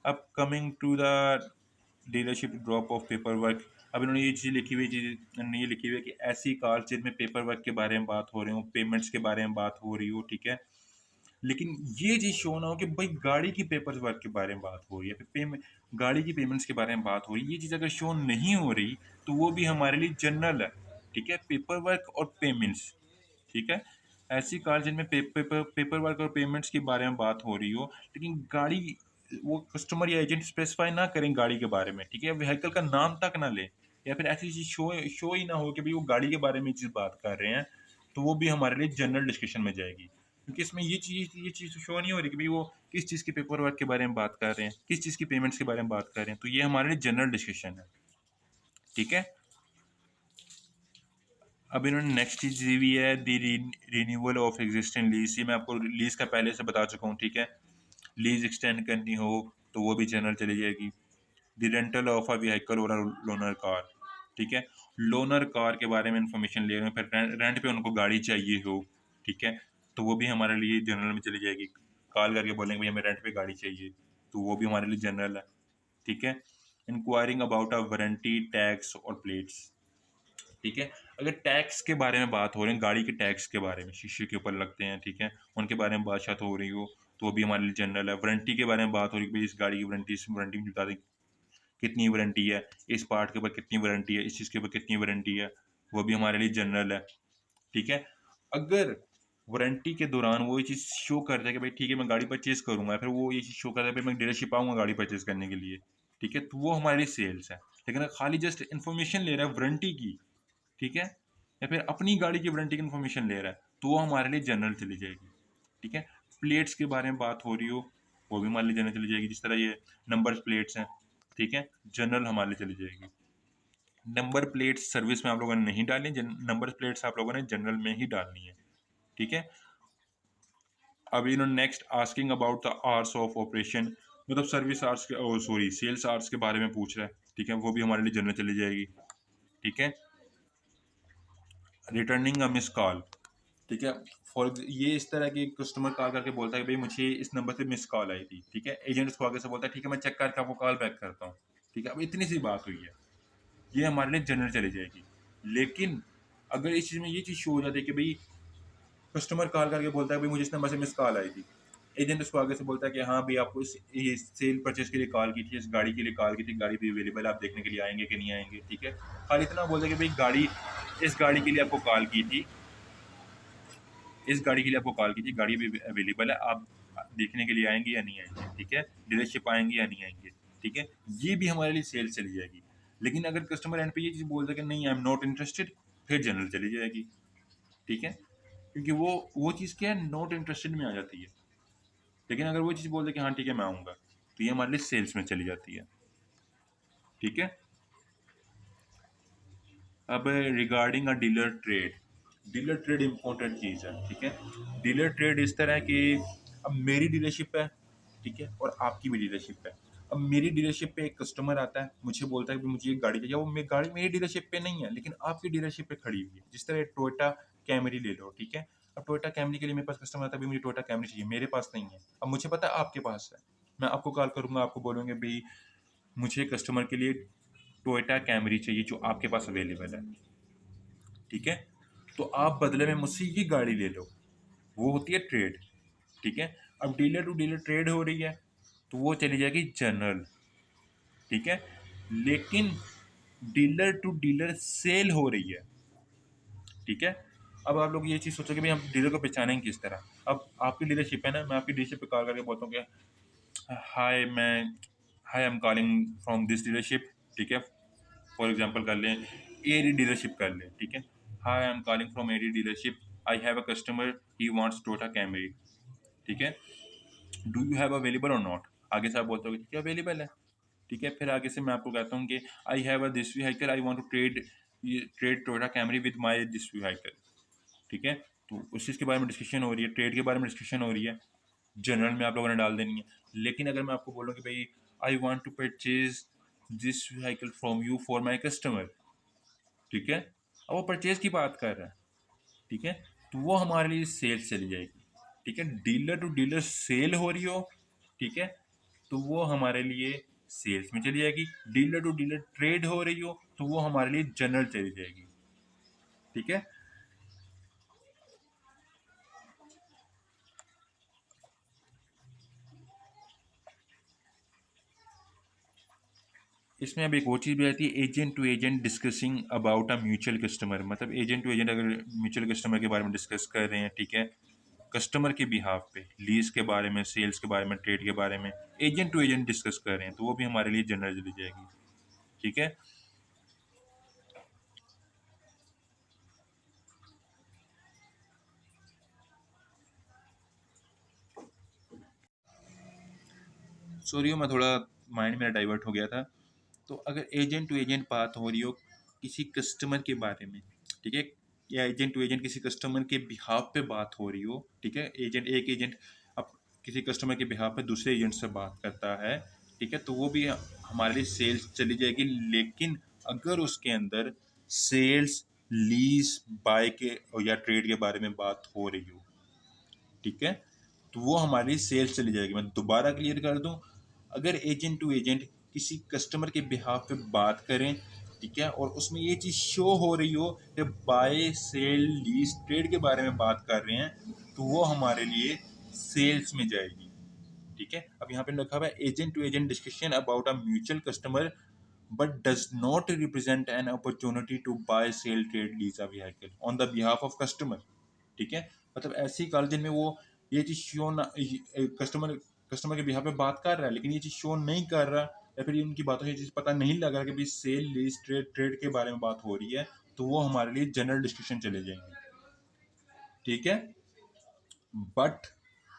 [SPEAKER 1] अब coming to the dealership drop off paper work. अब इन्होंने ये चीज़ लिखी हुई, इन्होंने ये लिखी हुई है कि ऐसी कार जिनमें पेपर वर्क के बारे में बात हो रही हो, पेमेंट्स के बारे में बात हो रही हो, ठीक है, लेकिन ये चीज़ शो ना हो कि भाई गाड़ी की पेपर वर्क के बारे में बात हो रही है, फिर पेमेंट गाड़ी की पेमेंट्स के बारे में बात हो रही है, ये चीज़ अगर शो नहीं हो रही तो वो भी हमारे लिए जनरल है। ठीक है। पेपर वर्क और पेमेंट्स। ठीक है। ऐसी कार जिनमें पेपर वर्क और पेमेंट्स के बारे में बात हो रही हो, लेकिन गाड़ी वो कस्टमर या एजेंट स्पेसिफाई ना करें गाड़ी के बारे में, ठीक है, व्हीकल का नाम तक ना ले, या फिर ऐसी चीज़ शो ही ना हो कि भाई वो गाड़ी के बारे में चीज़ बात कर रहे हैं, तो वो भी हमारे लिए जनरल डिस्कशन में जाएगी, क्योंकि इसमें ये चीज़ शो नहीं हो रही कि भाई वो किस चीज़ के पेपर वर्क के बारे में बात कर रहे हैं, किस चीज़ की पेमेंट्स के बारे में बात कर रहे हैं, तो ये हमारे लिए जनरल डिस्कशन है। ठीक है। अब इन्होंने नेक्स्ट चीज़ दी हुई है दी रिन्यूअल ऑफ एग्जिस्टिंग लीज। ये मैं आपको लीज का पहले से बता चुका हूँ। ठीक है। लीज एक्सटेंड करनी हो तो वो भी जनरल चली जाएगी। दी रेंटल ऑफ अ व्हीकल और लोनर कार। ठीक है। लोनर कार के बारे में इंफॉर्मेशन ले रहे हैं, फिर रेंट पे उनको गाड़ी चाहिए हो, ठीक है, तो वो भी हमारे लिए जनरल में चली जाएगी। कॉल करके बोलेंगे भैया हमें रेंट पे गाड़ी चाहिए, तो वो भी हमारे लिए जनरल है। ठीक है। Enquiring about a warranty tax और प्लेट्स। ठीक है। अगर टैक्स के बारे में बात हो रही है, गाड़ी के टैक्स के बारे में, शीशे के ऊपर लगते हैं, ठीक है, उनके बारे में बातचीत हो रही हो, तो वो भी हमारे लिए जनरल है। वारंटी के बारे में बात हो रही है, भाई इस गाड़ी की वारंटी, इस वारंटी में बता दें कितनी वारंटी है, इस पार्ट के ऊपर कितनी वारंटी है, इस चीज़ के ऊपर कितनी वारंटी है, वो भी हमारे लिए जनरल है। ठीक है, अगर वारंटी के दौरान वो ये चीज़ शो करता है कि भाई ठीक है मैं गाड़ी परचेज करूंगा, फिर वो ये चीज़ शो करता है भाई मैं डीलरशिप आऊँगा गाड़ी परचेज करने के लिए, ठीक है, तो वो हमारे लिए सेल्स है। लेकिन अगर खाली जस्ट इन्फॉर्मेशन ले रहा है वारंटी की, ठीक है, या फिर अपनी गाड़ी की वारंटी की इन्फॉर्मेशन ले रहा है, तो वो हमारे लिए जनरल चली जाएगी। ठीक है, प्लेट्स के बारे में बात हो रही हो, वो भी हमारे लिए जनरल चली जाएगी। जिस तरह ये नंबर प्लेट्स हैं, ठीक है, जनरल हमारे लिए चली जाएगी। नंबर प्लेट्स सर्विस में आप लोगों ने नहीं डालनी, नंबर प्लेट्स आप लोगों ने जनरल में ही डालनी है। ठीक है, अब इन्होंने next asking about the hours of operation, मतलब सर्विस आवर्स के, सॉरी सेल्स आवर्स के बारे में पूछ रहा है। ठीक है, वो भी हमारे लिए जनरल चली जाएगी। ठीक है, रिटर्निंग अ मिस कॉल, ठीक है, फॉर ये इस तरह की कस्टमर कॉल करके बोलता है कि भाई मुझे इस नंबर से मिस कॉल आई थी। ठीक है, एजेंट उसको आगे से बोलता है ठीक है मैं चेक करके आपको कॉल बैक करता हूँ। ठीक है, अब इतनी सी बात हुई है, ये हमारे लिए जनरल चली जाएगी। लेकिन अगर इस चीज़ में ये चीज़ शो हो जाती है कि भाई कस्टमर कॉल करके बोलता है भाई मुझे इस नंबर से मिस कॉल आई थी, एजेंट उसको आगे से बोलता है कि हाँ भाई आपको ये सेल परचेज के लिए कॉल की थी, इस गाड़ी के लिए कॉल की थी, गाड़ी भी अवेलेबल है, आप देखने के लिए आएंगे कि नहीं आएंगे। ठीक है, खाली इतना बोलता है कि भाई गाड़ी, इस गाड़ी के लिए आपको कॉल की थी, इस गाड़ी के लिए आपको कॉल की थी, गाड़ी भी अवेलेबल है, आप देखने के लिए आएंगे या नहीं आएंगे। ठीक है, डीलरशिप आएंगे या नहीं आएंगे। ठीक है, ये भी हमारे लिए सेल चली जाएगी। लेकिन अगर कस्टमर एंड पे ये चीज़ बोलता है कि नहीं आई एम नॉट इंटरेस्टेड, फिर जनरल चली जाएगी। ठीक है, क्योंकि वो चीज़ क्या है, नॉट इंटरेस्टेड में आ जाती है। लेकिन अगर वो चीज़ बोल दे कि हाँ ठीक है मैं आऊँगा, तो ये हमारे लिए सेल्स में चली जाती है। ठीक है, अब regarding a dealer trade, dealer trade important चीज़ है। ठीक है, डीलर ट्रेड इस तरह कि अब मेरी डीलरशिप है, ठीक है, और आपकी भी डीलरशिप है। अब मेरी डीलरशिप पे एक कस्टमर आता है, मुझे बोलता है कि मुझे एक गाड़ी चाहिए, वो गाड़ी मेरी डीलरशिप पे नहीं है लेकिन आपकी डीलरशिप पे खड़ी हुई है। जिस तरह टोयोटा कैमरी ले लो, ठीक है, अब टोयोटा कैमरी के लिए मेरे पास कस्टमर आता है भाई मुझे टोयोटा कैमरी चाहिए, मेरे पास नहीं है, अब मुझे पता है आपके पास है, मैं आपको कॉल करूँगा, आपको बोलूँगे भाई मुझे कस्टमर के लिए टोयोटा कैमरी चाहिए जो आपके पास अवेलेबल है। ठीक है, तो आप बदले में मुझसे ये गाड़ी ले लो, वो होती है ट्रेड। ठीक है, अब डीलर टू डीलर ट्रेड हो रही है, तो वो चली जाएगी जनरल। ठीक है, लेकिन डीलर टू डीलर सेल हो रही है। ठीक है, अब आप लोग ये चीज़ सोचो कि भाई हम डीलर को पहचानेंगे किस तरह। अब आपकी डीलरशिप है ना, मैं आपकी डीलरशिप पे कॉल करके बोलता हूँ कि हाय मैं hi I am calling from this dealership. ठीक है, फॉर एग्जांपल कर लें एडी डीलरशिप कर लें। ठीक है, hi I am calling from AD dealership, I have a customer he wants Toyota Camry. ठीक है, do you have available or not, आगे से आप बोलते हो कि ठीक है अवेलेबल है। ठीक है, फिर आगे से मैं आपको कहता हूँ कि I have a this vehicle, I want to trade Toyota Camry with my this vehicle. ठीक है, तो उस चीज़ के बारे में डिस्कशन हो रही है, ट्रेड के बारे में डिस्कशन हो रही है, जनरल में आप लोगों ने डाल देनी है। लेकिन अगर मैं आपको बोलूँ कि भाई I want to purchase this vehicle from you for my customer, ठीक है, अब वो परचेज की बात कर रहा है। ठीक है, तो वो हमारे लिए सेल्स चली जाएगी। ठीक है, डीलर टू डीलर सेल हो रही हो, ठीक है, तो वो हमारे लिए सेल्स में चली जाएगी। डीलर टू डीलर ट्रेड हो रही हो तो वो हमारे लिए जनरल चली जाएगी। ठीक है, इसमें अब एक और चीज़ भी आती है, agent to agent discussing about a mutual customer, मतलब एजेंट टू एजेंट अगर म्यूचुअल कस्टमर के बारे में डिस्कस कर रहे हैं, ठीक है, कस्टमर के बिहाफ पे लीज के बारे में, सेल्स के बारे में, ट्रेड के बारे में एजेंट टू एजेंट डिस्कस कर रहे हैं, तो वो भी हमारे लिए जनरल चली जाएगी। ठीक है, सॉरी मैं थोड़ा माइंड मेरा डाइवर्ट हो गया था। तो अगर एजेंट टू एजेंट बात हो रही हो किसी कस्टमर के बारे में, ठीक है, या एजेंट टू एजेंट किसी कस्टमर के बिहाफ पे बात हो रही हो, ठीक है, एक एजेंट अब किसी कस्टमर के बिहाफ पे दूसरे एजेंट से बात करता है, ठीक है, तो वो भी हमारे लिए सेल्स चली जाएगी। लेकिन अगर उसके अंदर सेल्स, लीज, बाय के या ट्रेड के बारे में बात हो रही हो, ठीक है, तो वो हमारी सेल्स चली जाएगी। मैं दोबारा क्लियर कर दूं, अगर एजेंट टू एजेंट किसी कस्टमर के बिहाफ पे बात करें, ठीक है, और उसमें ये चीज़ शो हो रही हो कि बाय सेल लीज ट्रेड के बारे में बात कर रहे हैं, तो वो हमारे लिए सेल्स में जाएगी। ठीक है। अब यहाँ पे लिखा हुआ है agent to agent discussion about a mutual customer but does not represent an opportunity to buy sell trade lease a vehicle on the behalf of customer. ठीक है, मतलब ऐसी कॉल जिनमें वो ये चीज़ शो ना कस्टमर के बिहाफ पे बात कर रहा है लेकिन ये चीज़ शो नहीं कर रहा, या फिर उनकी बातों से ये चीज़ पता नहीं लग रहा कि भाई सेल लीज ट्रेड ट्रेड के बारे में बात हो रही है, तो वो हमारे लिए जनरल डिस्कशन चले जाएंगे। ठीक है, बट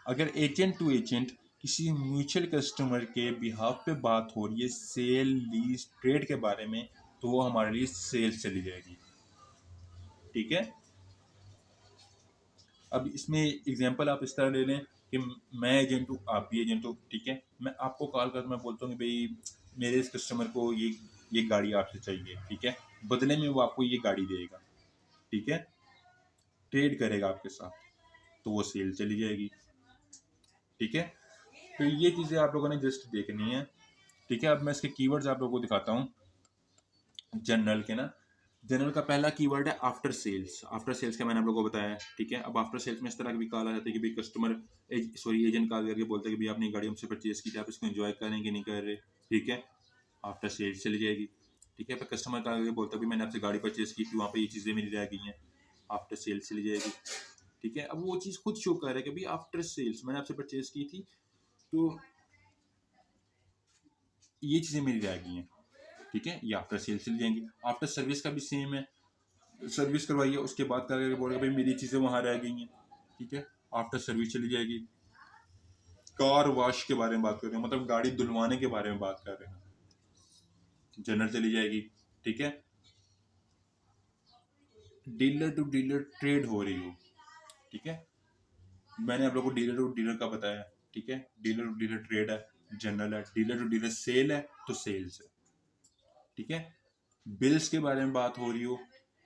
[SPEAKER 1] अगर एजेंट टू एजेंट किसी म्यूचुअल कस्टमर के बिहाफ पे बात हो रही है सेल लीज ट्रेड के बारे में, तो वो हमारे लिए सेल्स चली जाएगी। ठीक है, अब इसमें एग्जांपल आप इस तरह ले लें कि मैं एजेंट हूँ, आप भी एजेंट हो। ठीक है, मैं आपको कॉल कर मैं बोलता हूँ कि भाई मेरे इस कस्टमर को ये गाड़ी आपसे चाहिए। ठीक है, बदले में वो आपको ये गाड़ी देगा। ठीक है, ट्रेड करेगा आपके साथ, तो वो सेल चली जाएगी। ठीक है, तो ये चीज़ें आप लोगों ने जस्ट देखनी है। ठीक है, अब मैं इसके कीवर्ड्स आप लोगों को दिखाता हूँ जनरल के ना। जनरल का पहला कीवर्ड है आफ्टर सेल्स। आफ्टर सेल्स का मैंने आप लोगों को बताया। ठीक है, अब आफ्टर सेल्स में इस तरह की भी कॉल आ जाती है कि भाई कस्टमर एजेंट कॉल करके बोलता है कि भाई आपने गाड़ी हमसे परचेज की थी, आप इसको एंजॉय करें कि नहीं कर रहे। ठीक है, आफ्टर सेल्स चली जाएगी। ठीक है, पर कस्टमर कॉल करके बोलता है कि मैंने आपसे गाड़ी परचेज की थी, वहाँ पे ये चीज़ें मेरी रह गई हैं, आफ्टर सेल्स चली जाएगी। ठीक है, अब वो चीज़ खुद शो कर रहा है कि भाई आफ्टर सेल्स मैंने आपसे परचेज की थी, तो ये चीज़ें मेरी रह गई हैं। ठीक है, ये आफ्टर सेल्स चली जाएंगी। आफ्टर सर्विस का भी सेम है, सर्विस करवाई है उसके बाद करके बोलेगा भाई मेरी चीज़ें वहाँ रह गई हैं। ठीक है, आफ्टर सर्विस चली जाएगी। कार वॉश के बारे में बात कर रहे हैं, मतलब गाड़ी धुलवाने के बारे में बात कर रहे हैं, जनरल चली जाएगी। ठीक है, डीलर टू डीलर ट्रेड हो रही हो। ठीक है, मैंने आप लोगों को डीलर टू डीलर का बताया। ठीक है, डीलर टू डीलर ट्रेड है, जनरल है। डीलर टू डीलर सेल है, तो सेल्स है। ठीक है, बिल्स के बारे में बात हो रही हो,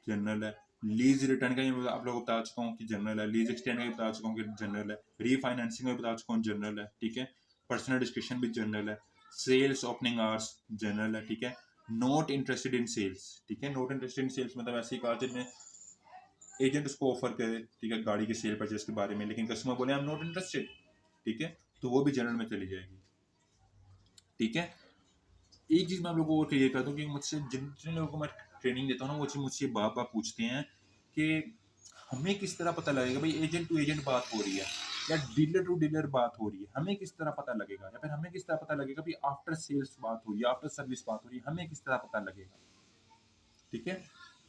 [SPEAKER 1] जनरल है। लीज रिटर्न का ही आप लोगों को बता चुका हूँ कि जनरल है। लीज एक्सटेंड का भी बता चुका हूँ कि जनरल है। रीफाइनेंसिंग का भी बता चुका हूँ, जनरल है। ठीक है, पर्सनल डिस्कशन भी जनरल है। सेल्स ओपनिंग आवर्स जनरल है। ठीक है, नॉट इंटरेस्टेड इन सेल्स। ठीक है, नॉट इंटरेस्टेड इन सेल्स मतलब ऐसी कहा जिनमें एजेंट उसको ऑफर करे, ठीक है, गाड़ी के सेल परचेज के बारे में, लेकिन कस्टमर बोले आई एम नॉट इंटरेस्टेड। ठीक है, तो वो भी जनरल में चली जाएगी। ठीक है, एक चीज़ मैं आप लोगों को क्लियर कर दूं कि मुझसे जिन लोगों को मैं ट्रेनिंग देता हूँ ना, वो चीज़ मुझसे बार बार पूछते हैं कि हमें किस तरह पता लगेगा भाई एजेंट टू एजेंट बात हो रही है या डीलर टू डीलर बात हो रही है, हमें किस तरह पता लगेगा, या फिर हमें किस तरह पता लगेगा भाई आफ्टर सेल्स बात हो रही है, आफ्टर सर्विस बात हो रही है, हमें किस तरह पता लगेगा। ठीक है,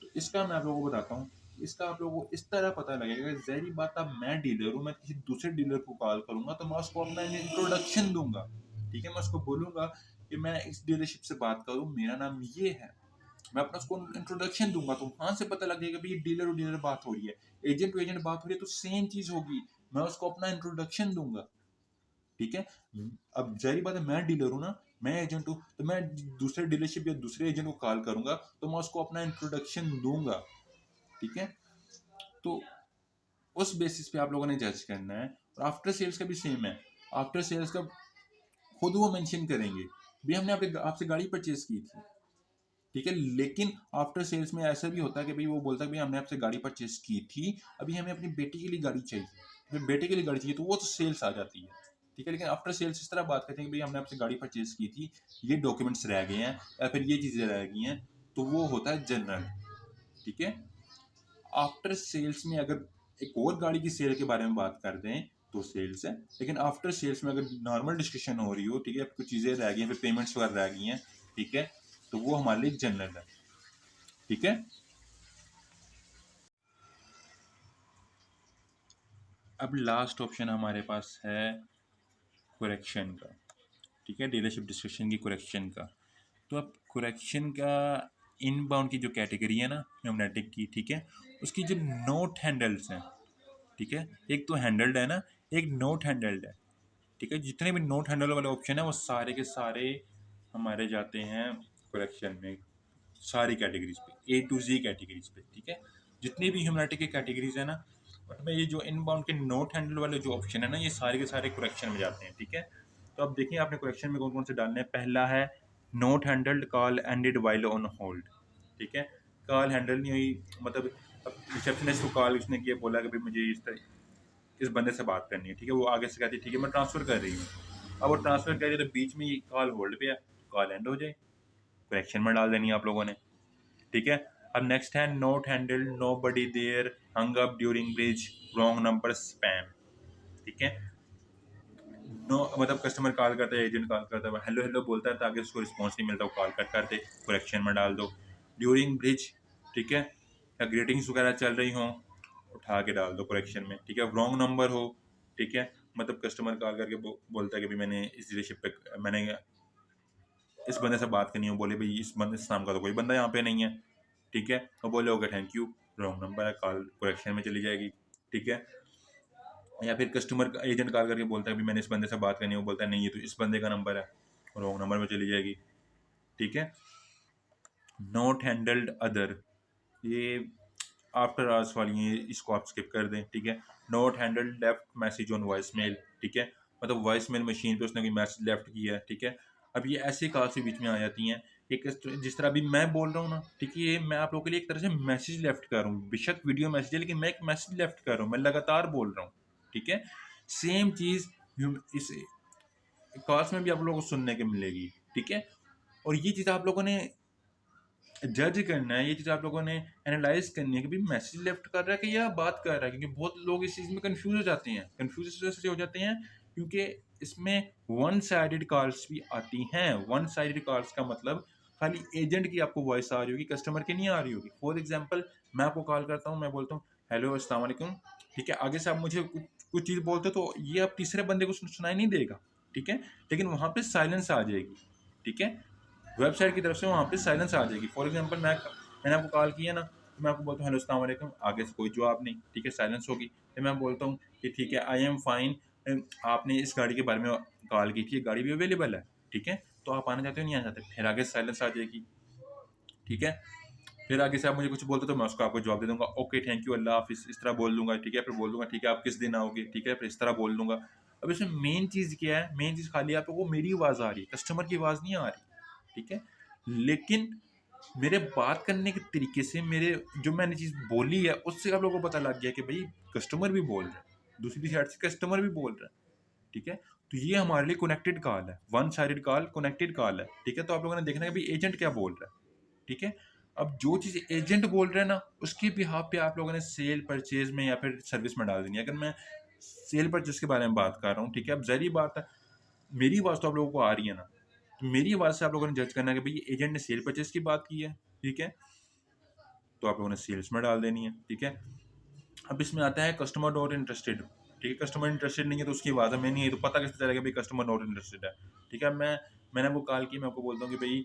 [SPEAKER 1] तो इसका मैं आप लोगों को बताता हूँ। इसका आप लोगों को इस तरह पता लगेगा, जहरी बात, अब मैं डीलर हूँ, मैं किसी दूसरे डीलर को कॉल करूंगा तो मैं उसको अपना इंट्रोडक्शन दूंगा। ठीक है, मैं उसको बोलूंगा कि मैं इस डीलरशिप से बात करूँ, मेरा नाम ये है, मैं अपना उसको इंट्रोडक्शन दूंगा, तो वहां से पता लगेगा भाई ये डीलर और डीलर बात हो रही है, एजेंट टू एजेंट बात हो रही है, तो सेम चीज होगी, मैं उसको अपना इंट्रोडक्शन दूंगा। ठीक है, अब जारी बात है मैं डीलर हूँ ना, मैं एजेंट हूँ, तो मैं दूसरे डीलरशिप या दूसरे एजेंट को कॉल करूंगा तो मैं उसको अपना इंट्रोडक्शन दूंगा। ठीक है, तो उस बेसिस पे आप लोगों ने जज करना है। और आफ्टर सेल्स का भी सेम है। आफ्टर सेल्स का खुद वो मेंशन करेंगे भी हमने आपसे गाड़ी परचेज की थी। ठीक है, लेकिन आफ्टर सेल्स में ऐसा भी होता है कि भाई वो बोलता है भाई हमने आपसे गाड़ी परचेज की थी, अभी हमें अपनी बेटी के लिए गाड़ी चाहिए, फिर बेटे के लिए गाड़ी चाहिए, तो वो तो सेल्स आ जाती है। ठीक है, लेकिन आफ्टर सेल्स इस तरह बात करते हैं कि भाई हमने आपसे गाड़ी परचेज की थी, ये डॉक्यूमेंट्स रह गए हैं या फिर ये चीज़ें रह गई हैं, तो वो होता है जनरल। ठीक है, आफ्टर सेल्स में अगर एक और गाड़ी की सेल के बारे में बात कर दें तो सेल्स है, लेकिन आफ्टर सेल्स में अगर नॉर्मल डिस्कशन हो रही हो, ठीक है, कुछ चीज़ें रह गई हैं, फिर पेमेंट्स वगैरह रह गई हैं, ठीक है, तो वो हमारे लिए जनरल है। ठीक है, अब लास्ट ऑप्शन हमारे पास है करेक्शन का। ठीक है, डीलरशिप डिस्कशन की करेक्शन का। तो अब करेक्शन का इनबाउंड की जो कैटेगरी है ना न्यूमैटिक की, ठीक है, उसकी जो नोट हैंडल्स हैं, ठीक है, एक तो हैंडल्ड है ना, एक नोट हैंडल्ड है। ठीक है, जितने भी नोट हैंडल वाले ऑप्शन है वो सारे के सारे हमारे जाते हैं करेक्शन में, सारी कैटेगरीज पे, A to Z कैटेगरीज पे। ठीक है, जितनी भी ह्यूमैनिटी की कैटेगरीज है ना, उसमें ये जो इनबाउंड के नोट हैंडल वाले जो ऑप्शन है ना, ये सारे के सारे करेक्शन में जाते हैं। ठीक है, तो अब देखिए आपने करेक्शन में कौन कौन से डालने हैं। पहला है not handled call ended while on hold. ठीक है, कॉल हैंडल नहीं हुई, मतलब अब रिसेप्शनिस्ट को कॉल उसने किया, बोला कि भाई मुझे इस बंदे से बात करनी है। ठीक है, वो आगे से कहती है ठीक है मैं ट्रांसफ़र कर रही हूँ। अब वो ट्रांसफ़र करिए तो बीच में ये कॉल होल्ड पे है, कॉल एंड हो जाए, करेक्शन में डाल देनी है आप लोगों ने, ठीक है। अब नेक्स्ट है not handled, nobody there, hung up during bridge, wrong number, spam, ठीक है। नो मतलब कस्टमर कॉल करता है, एजेंट कॉल करता है, हेलो हेलो बोलता है, ताकि उसको रिस्पॉन्स नहीं मिलता, वो कॉल कट कर दे, करेक्शन में डाल दो। ड्यूरिंग ब्रिज, ठीक है, या ग्रीटिंग्स वगैरह चल रही हों, उठा के डाल दो करेक्शन में, ठीक है। रॉन्ग नंबर हो, ठीक है, मतलब कस्टमर कॉल करके बोलता है कि भाई मैंने इस डीलरशिप पे मैंने इस बंदे से बात करनी हो, बोले भाई इस नाम का तो कोई बंदा यहाँ पे नहीं है, ठीक है, और बोले okay thank you, wrong number है, कॉल करेक्शन में चली जाएगी, ठीक है। या फिर कस्टमर एजेंट कॉल करके बोलता है कि मैंने इस बंदे से बात करनी है, वो बोलता है नहीं ये तो इस बंदे का नंबर है, रॉन्ग नंबर में चली जाएगी, ठीक है। नॉट हैंडल्ड अदर, ये आफ्टर आवर्स वाली है, इसको आप स्किप कर दें, ठीक है। Not handled left message on voice mail, ठीक है, मतलब वॉइस मेल मशीन पे उसने कोई मैसेज लेफ्ट किया है, ठीक है। अब ये ऐसी कॉल्स भी बीच में आ जाती हैं, एक जिस तरह अभी मैं बोल रहा हूँ ना, ठीक है, ये मैं आप लोगों के लिए एक तरह से मैसेज लेफ्ट कर रहा हूँ, बेशक वीडियो मैसेज है लेकिन मैं एक मैसेज लेफ्ट कर रहा हूँ, मैं लगातार बोल रहा हूँ, ठीक है। सेम चीज़ इस कॉल्स में भी आप लोगों को सुनने को मिलेगी, ठीक है। और ये चीज़ आप लोगों ने जज करना है, ये चीज़ आप लोगों ने एनालाइज करनी है कि भाई मैसेज लेफ्ट कर रहा है कि या बात कर रहा है, क्योंकि बहुत लोग इस चीज़ में कंफ्यूज हो जाते हैं, कंफ्यूज इस वजह से हो जाते हैं क्योंकि इसमें वन साइडेड कॉल्स भी आती हैं। वन साइडेड कॉल्स का मतलब खाली एजेंट की आपको वॉइस आ रही होगी, कस्टमर की नहीं आ रही होगी। फॉर एग्जाम्पल मैं आपको कॉल करता हूँ, मैं बोलता हूँ हेलो अस्सलाम वालेकुम, ठीक है, आगे से आप मुझे कुछ कुछ चीज़ बोलते हो तो ये आप तीसरे बंदे को सुनाई नहीं देगा, ठीक है, लेकिन वहाँ पे साइलेंस आ जाएगी, ठीक है, वेबसाइट की तरफ से वहाँ पे साइलेंस आ जाएगी। फॉर एग्जांपल मैंने आपको कॉल किया ना, तो मैं आपको बोलता हूँ हेलो अस्सलाम वालेकुम, आगे से कोई जवाब नहीं, ठीक है, साइलेंस होगी। फिर मैं बोलता हूँ कि ठीक है आई एम फाइन, आपने इस गाड़ी के बारे में कॉल की थी, ये गाड़ी भी अवेलेबल है, ठीक है, तो आप आना चाहते हो नहीं आना चाहते, फिर आगे साइलेंस आ जाएगी, ठीक है। फिर आगे से आप मुझे कुछ बोलते तो मैं उसको आपको जवाब दे दूंगा, ओके थैंक यू अल्लाह हाफिज़, इस तरह बोल दूंगा, ठीक है। फिर बोल दूंगा ठीक है आप किस दिन आओगे, ठीक है, फिर इस तरह बोल दूंगा। अब इसमें मेन चीज़ क्या है, मेन चीज़ खाली आप लोगों को मेरी आवाज़ आ रही है, कस्टमर की आवाज़ नहीं आ रही, ठीक है। लेकिन मेरे बात करने के तरीके से, मेरे जो मैंने चीज़ बोली है उससे आप लोगों को पता लग गया कि भाई कस्टमर भी बोल रहा है, दूसरी साइड से कस्टमर भी बोल रहा है, ठीक है। तो ये हमारे लिए कनेक्टेड कॉल है, one sided call connected call है, ठीक है। तो आप लोगों ने देखना है कि भाई एजेंट क्या बोल रहा है, ठीक है। अब जो चीज़ एजेंट बोल रहे हैं ना, उसके बिहाफ पे आप लोगों ने सेल परचेज में या फिर सर्विस में डाल देनी है। अगर मैं सेल परचेज के बारे में बात कर रहा हूँ, ठीक है, अब ज़ाहिर बात है मेरी आवाज़ तो आप लोगों को आ रही है ना, तो मेरी आवाज़ से आप लोगों ने जज करना है कि भाई एजेंट ने सेल परचेज की बात की है, ठीक है, तो आप लोगों ने सेल्स में डाल देनी है, ठीक है। अब इसमें आता है कस्टमर नॉट इंटरेस्टेड, ठीक है, कस्टमर इंटरेस्टेड नहीं है तो उसकी आवाज़ हमें नहीं है, तो पता कैसे चलेगा भाई कस्टमर नॉट इंटरेस्टेड है, ठीक है। मैंने आपको कॉल की, मैं आपको बोलता हूँ कि भाई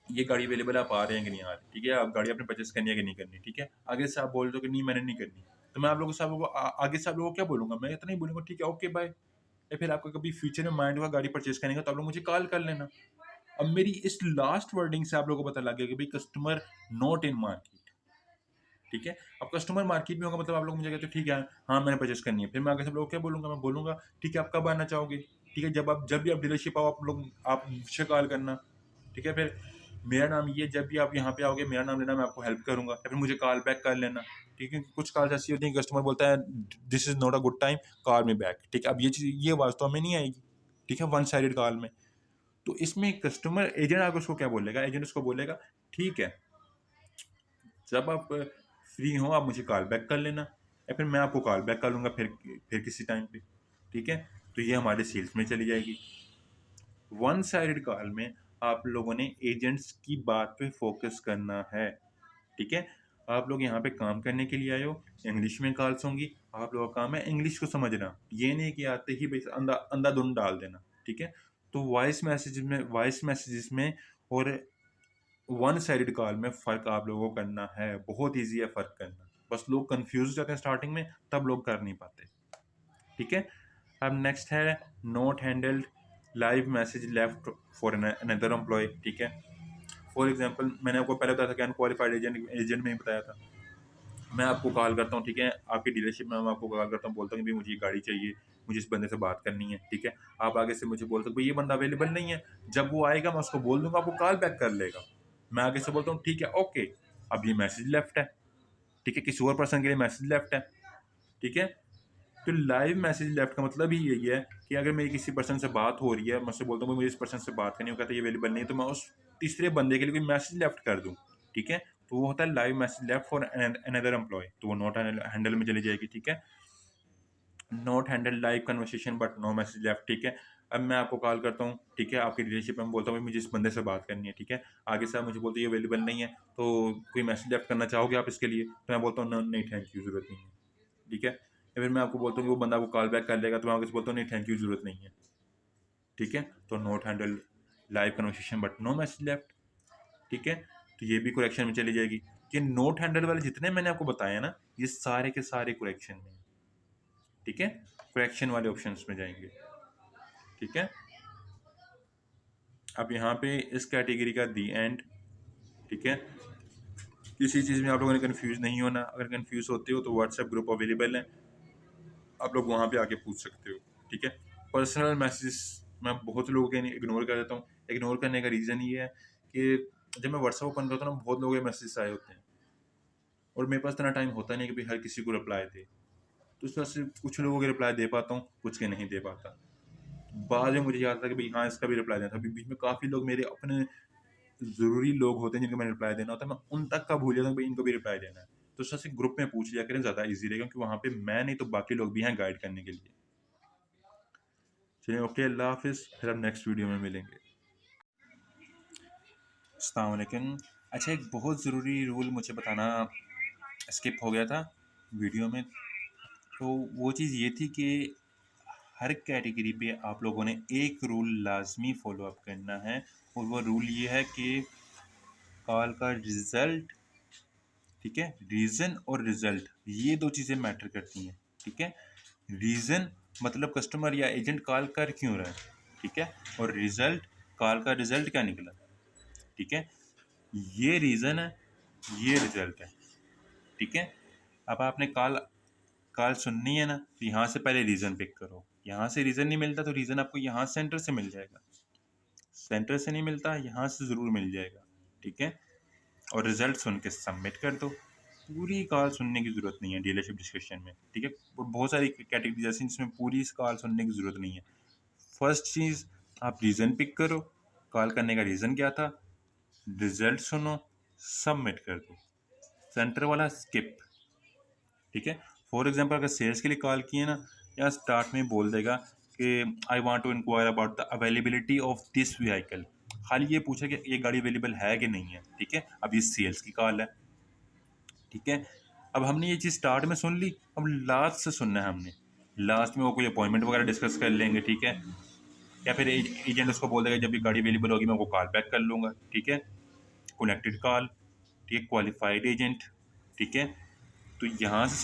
[SPEAKER 1] ये गाड़ी अवेलेबल है, आप आ रहे हैं कि नहीं आ रहे, ठीक है, आप गाड़ी आपने परचेस करनी है कि नहीं करनी, ठीक है। आगे से आप बोल रहे हो कि नहीं मैंने नहीं करनी, तो मैं आप लोगों से आगे से आप लोगों को क्या बोलूँगा, मैं इतना ही बोलूँगा ठीक है ओके बाय। या फिर आपको कभी फ्यूचर में माइंड हुआ गाड़ी परचेस करने का तो आप लोग मुझे कॉल कर लेना। अब मेरी इस लास्ट वर्डिंग से आप लोगों को पता लग गया कि भाई कस्टमर नॉट इन मार्केट, ठीक है। अब कस्टमर मार्केट में होगा मतलब आप लोग मुझे कहते हो ठीक है हाँ मैंने परचेस करनी है, फिर मैं आगे सब लोग क्या बोलूँगा, मैं बोलूँगा ठीक है आप कब आना चाहोगे, ठीक है, जब भी आप डीलरशिप आओ आप मुझसे कॉल करना, ठीक है। फिर मेरा नाम ये, जब भी आप यहाँ पे आओगे मेरा नाम लेना, मैं आपको हेल्प करूँगा, या फिर मुझे कॉल बैक कर लेना, ठीक है। कुछ कॉल्स ऐसी होती हैं कस्टमर बोलता है this is not a good time, call me back, ठीक है। अब ये चीज़ ये आवाज़ तो हमें नहीं आएगी, ठीक है, वन साइडेड कॉल में। तो इसमें कस्टमर एजेंट आकर उसको क्या बोलेगा, एजेंट उसको बोलेगा ठीक है जब आप फ्री हो आप मुझे कॉल बैक कर लेना, या फिर मैं आपको कॉल बैक कर लूँगा फिर किसी टाइम पे, ठीक है। तो ये हमारे सेल्स में चली जाएगी। वन साइडेड कॉल में आप लोगों ने एजेंट्स की बात पे फोकस करना है, ठीक है। आप लोग यहाँ पे काम करने के लिए आए हो, इंग्लिश में कॉल्स होंगी, आप लोगों का काम है इंग्लिश को समझना, ये नहीं कि आते ही बस अंधाधुंध डाल देना, ठीक है। तो वॉइस मैसेजेस में और वन साइडेड कॉल में फ़र्क आप लोगों को करना है, बहुत ईजी है फ़र्क करना, बस लोग कंफ्यूज हो जाते हैं स्टार्टिंग में, तब लोग कर नहीं पाते, ठीक है। अब नेक्स्ट है not handled live message left for another employee, ठीक है। फॉर एग्जांपल मैंने आपको पहले बताया था कि अनक्वालिफाइड एजेंट में ही बताया था। मैं आपको कॉल करता हूँ, ठीक है, आपकी डीलरशिप में मैं आपको कॉल करता हूँ, बोलता हूँ कि भाई मुझे ये गाड़ी चाहिए, मुझे इस बंदे से बात करनी है, ठीक है। आप आगे से मुझे बोलते हो भाई ये बंदा अवेलेबल नहीं है, जब वो आएगा मैं उसको बोल दूंगा, आपको कॉल बैक कर लेगा। मैं आगे से बोलता हूँ ठीक है ओके, अब ये मैसेज लेफ्ट है, ठीक है, किसी और पर्सन के लिए मैसेज लेफ्ट है, ठीक है। तो लाइव मैसेज लेफ्ट का मतलब ही यही है कि अगर मेरी किसी पर्सन से बात हो रही है, मैं उससे बोलता हूँ मुझे इस पर्सन से बात करनी है, वो कहता है ये अवेलेबल नहीं है, तो मैं उस तीसरे बंदे के लिए कोई मैसेज लेफ्ट कर दूँ, ठीक है? तो वो होता है live message left for another employee, तो वो नॉट हैंडल में चली जाएगी, ठीक है? Not handle live conversation but no message left, ठीक है? अब मैं आपको कॉल करता हूँ, ठीक है? आपकी रिलेशनशिप में मैं बोलता हूँ भाई मुझे इस बंदे से बात करनी है, ठीक है? आगे से आप मुझे बोलते हैं ये अवेलेबल नहीं है, तो कोई मैसेज लेफ्ट करना चाहोगे आप इसके लिए? तो मैं बोलता हूँ नहीं थैंक यू, ज़रूरत नहीं है, ठीक है? या फिर मैं आपको बोलता हूँ कि वो बंदा आपको कॉल बैक कर लेगा, तो मैं आपको बोलता हूँ नहीं थैंक यू, ज़रूरत नहीं है, ठीक है? तो not handle live conversation but no message left, ठीक है? तो ये भी करेक्शन में चली जाएगी। कि नोट हैंडल वाले जितने मैंने आपको बताए ना, ये सारे के सारे करेक्शन में, ठीक है? करेक्शन वाले ऑप्शंस में जाएंगे, ठीक है? अब यहाँ पे इस कैटेगरी का दी एंड, ठीक है? किसी चीज़ में आप लोगों ने कंफ्यूज नहीं होना। अगर कंफ्यूज होते हो तो व्हाट्सएप ग्रुप अवेलेबल है, आप लोग वहाँ पे आके पूछ सकते हो, ठीक है? पर्सनल मैसेज मैं बहुत लोगों के इग्नोर कर देता हूँ। इग्नोर करने का रीज़न ये है कि जब मैं व्हाट्सएप ओपन करता हूँ ना, बहुत लोगों के मैसेज आए होते हैं और मेरे पास इतना टाइम होता नहीं कि भाई हर किसी को रिप्लाई दे। तो उस वजह से कुछ लोगों के रिप्लाई दे पाता हूँ, कुछ के नहीं दे पाता। बाद में मुझे याद था कि भाई हाँ, इसका भी रिप्लाई देना था। अभी बीच में काफ़ी लोग मेरे अपने ज़रूरी लोग होते हैं जिनको मैंने रिप्लाई देना होता है, मैं उन तक का भूल जाता हूँ कि भाई इनको भी रिप्लाई देना है। तो उस वजह से ग्रुप में पूछ लिया करें, ज़्यादा ईज़ी रहेगा, क्योंकि वहाँ पे मैं नहीं तो बाकी लोग भी हैं गाइड करने के लिए। चलिए ओके, अल्लाह हाफ़िज़, फिर हम नेक्स्ट वीडियो में मिलेंगे। अस्सलाम वालेकुम। अच्छा, एक बहुत ज़रूरी रूल मुझे बताना स्किप हो गया था वीडियो में। तो वो चीज़ ये थी कि हर कैटेगरी पे आप लोगों ने एक रूल लाजमी फॉलो अप करना है, और वो रूल ये है कि कॉल का रिज़ल्ट, ठीक है? रीज़न और रिज़ल्ट ये दो चीज़ें मैटर करती हैं, ठीक है? रीज़न मतलब कस्टमर या एजेंट कॉल कर क्यों रहा है, ठीक है? और रिज़ल्ट, कॉल का रिज़ल्ट क्या निकला, ठीक है? ये रीज़न है, ये रिज़ल्ट है, ठीक है? अब आपने कॉल कॉल सुननी है ना, तो यहाँ से पहले रीज़न पिक करो। यहाँ से रीज़न नहीं मिलता तो रीज़न आपको यहाँ सेंटर से मिल जाएगा। सेंटर से नहीं मिलता, यहाँ से ज़रूर मिल जाएगा, ठीक है? और रिज़ल्ट सुन के सबमिट कर दो। पूरी कॉल सुनने की ज़रूरत नहीं है डीलरशिप डिस्कशन में, ठीक है? बहुत सारी कैटेगरीज ऐसी हैं जिसमें पूरी कॉल सुनने की ज़रूरत नहीं है। फर्स्ट चीज़, आप रीज़न पिक करो, कॉल करने का रीज़न क्या था, रिज़ल्ट सुनो, सबमिट कर दो। सेंटर वाला स्किप, ठीक है? फॉर एग्जांपल अगर सेल्स के लिए कॉल किए ना, या स्टार्ट में बोल देगा कि I want to inquire about the availability of this vehicle, खाली ये पूछा कि ये गाड़ी अवेलेबल है कि नहीं है, ठीक है? अब ये सेल्स की कॉल है, ठीक है? अब हमने ये चीज़ स्टार्ट में सुन ली, अब लास्ट से सुनना है हमने। लास्ट में वो कोई अपॉइंटमेंट वगैरह डिस्कस कर लेंगे, ठीक है? या फिर एजेंट उसको बोल देगा जब भी गाड़ी अवेलेबल होगी मैं वो कॉल बैक कर लूँगा, ठीक है? कनेक्टेड कॉल, ठीक है? क्वालिफाइड एजेंट, ठीक है? तो यहाँ से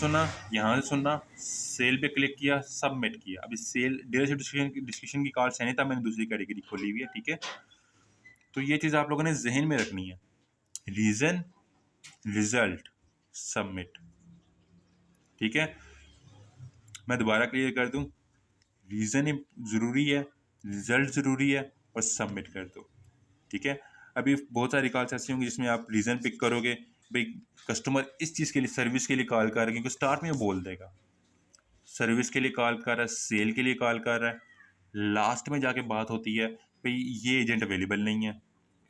[SPEAKER 1] सुनना, सेल पे क्लिक किया, सबमिट किया। अभी सेल डीलरशिप डिस्कशन की कॉल से नहीं था, मैंने दूसरी कैटेगरी खोली हुई है, ठीक है? तो ये चीज़ आप लोगों ने जहन में रखनी है, रीज़न, रिजल्ट, सबमिट, ठीक है? मैं दोबारा क्लियर कर दूं, रीज़न ज़रूरी है, रिजल्ट ज़रूरी है, और सबमिट कर दो, ठीक है? अभी बहुत सारी कॉल्स ऐसी होंगी जिसमें आप रीज़न पिक करोगे, भाई कस्टमर इस चीज़ के लिए, सर्विस के लिए कॉल कर रहा है, क्योंकि स्टार्ट में वो बोल देगा सर्विस के लिए कॉल कर रहा है, सेल के लिए कॉल कर रहा है। लास्ट में जाके बात होती है भाई ये एजेंट अवेलेबल नहीं है,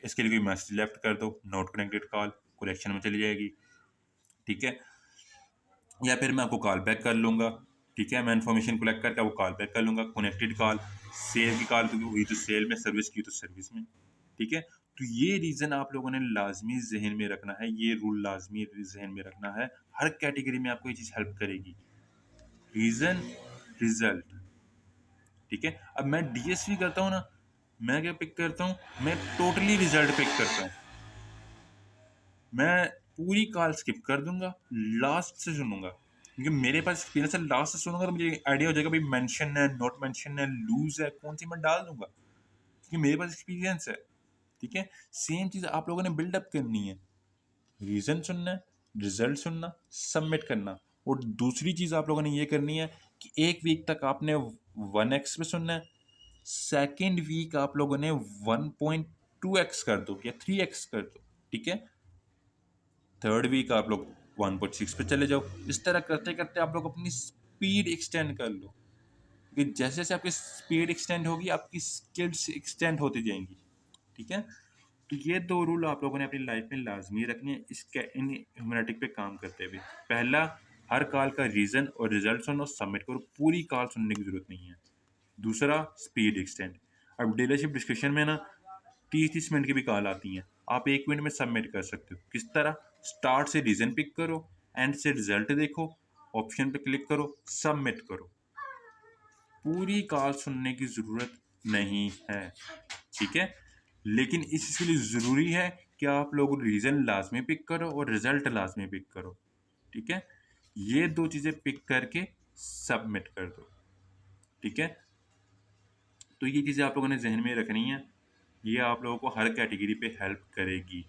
[SPEAKER 1] इसके लिए कोई मैसेज लेफ्ट कर दो, नॉट कनेक्टेड कॉल, कलेक्शन में चली जाएगी, ठीक है? या फिर मैं आपको कॉल बैक कर लूँगा, ठीक है? मैं इन्फॉर्मेशन कलेक्ट करके आपको कॉल बैक कर लूँगा। कनेक्टेड कॉल, सेल की कॉल हुई तो सेल में, सर्विस की तो सर्विस में, ठीक है? तो ये रीज़न आप लोगों ने लाजमी जहन में रखना है, ये रूल लाजमी जहन में रखना है। हर कैटेगरी में आपको ये चीज़ हेल्प करेगी, रीज़न, रिजल्ट, ठीक है? अब मैं डीएसपी करता हूँ ना, मैं क्या पिक करता हूँ, मैं टोटली रिजल्ट पिक करता हूँ। मैं पूरी कॉल स्किप कर दूंगा, लास्ट से सुनूंगा, क्योंकि मेरे पास एक्सपीरियंस है। लास्ट से सुनूंगा तो मुझे आइडिया हो जाएगा भाई मेंशन है, नॉट मेंशन है, लूज है, कौन सी मैं डाल दूंगा, क्योंकि मेरे पास एक्सपीरियंस है, ठीक है? सेम चीज़ आप लोगों ने बिल्डअप करनी है, रीज़न सुनना है, रिजल्ट सुनना, सबमिट करना। और दूसरी चीज़ आप लोगों ने ये करनी है कि एक वीक तक आपने 1x पे सुनना है, सेकेंड वीक आप लोगों ने 1.2x कर दो या 3x कर दो, ठीक है? थर्ड वीक आप लोग 1.6 पे चले जाओ। इस तरह करते करते आप लोग अपनी स्पीड एक्सटेंड कर लो, कि जैसे जैसे आपकी स्पीड एक्सटेंड होगी आपकी स्किल्स एक्सटेंड होती जाएंगी। ठीक है, तो ये 2 रूल आप लोगों ने अपनी लाइफ में लाजमी रखने हैं इन ह्यूमैनिटिक पे काम करते हुए। पहला, हर कॉल का रीज़न और रिजल्ट सुनो, सबमिट करो, पूरी कॉल सुनने की ज़रूरत नहीं है। दूसरा, स्पीड एक्सटेंड। अब डीलरशिप डिस्कशन में ना 30-30 मिनट की भी कॉल आती हैं, आप 1 मिनट में सबमिट कर सकते हो। किस तरह? स्टार्ट से रीज़न पिक करो, एंड से रिजल्ट देखो, ऑप्शन पे क्लिक करो, सबमिट करो। पूरी कॉल सुनने की ज़रूरत नहीं है। ठीक है, लेकिन इसके लिए ज़रूरी है कि आप लोग रीज़न लाजमी पिक करो और रिजल्ट लाजमी पिक करो। ठीक है, ये 2 चीज़ें पिक करके सबमिट कर दो। ठीक है, तो ये चीज़ें आप लोगों ने जहन में रखनी है, ये आप लोगों को हर कैटेगरी पे हेल्प करेगी।